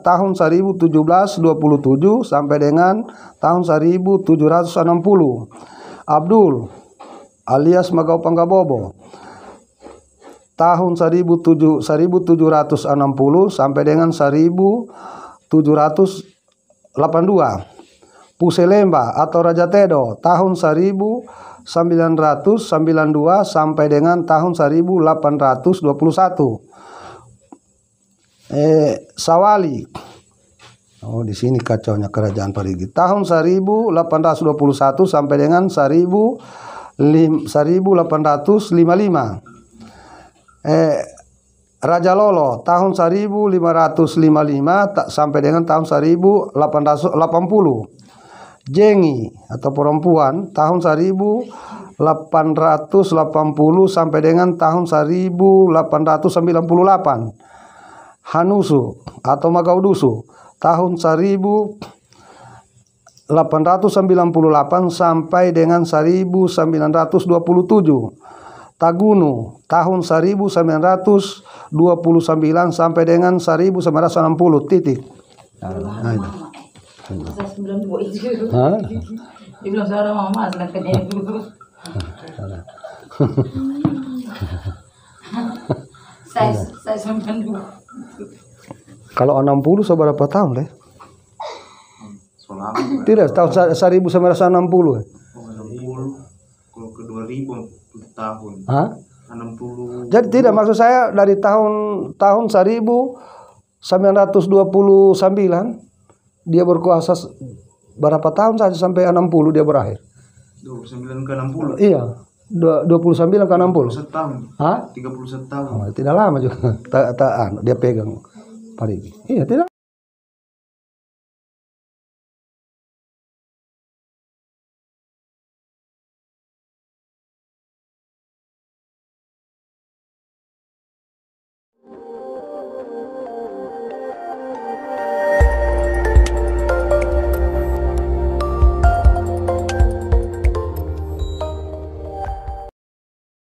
tahun 1727 sampai dengan tahun 1760. Abdul alias Magau Panggabobo tahun 1760 sampai dengan 1782. Puselemba atau Raja Tedo tahun 1992 sampai dengan tahun 1821. Sawali di sini kacaunya kerajaan Parigi tahun 1821 sampai dengan 1855. Raja Lolo tahun 1555 sampai dengan tahun 1880. Jengi atau perempuan tahun 1880 sampai dengan tahun 1898. Hanusu atau Magaudusu tahun 1898 sampai dengan 1927. Tagunu tahun 1929 sampai dengan 1960 titik. Nah, itu. Masa 92 itu. Hah? Dia bilang saudara mama sedangkan ibu. Saya 92. Kalau 60 seberapa tahun deh? Selama Tidak, tahun 1960. 60, kalau ke 2000 tahun. Hah? 60. Jadi tidak, maksud saya dari tahun 1929 dia berkuasa berapa tahun saja sampai 60 dia berakhir. 29 ke 60. Iya, 29 ke 60. 31 tahun. Hah? 31 tahun. Oh, tidak lama juga. Dia pegang Parigi. Iya, tidak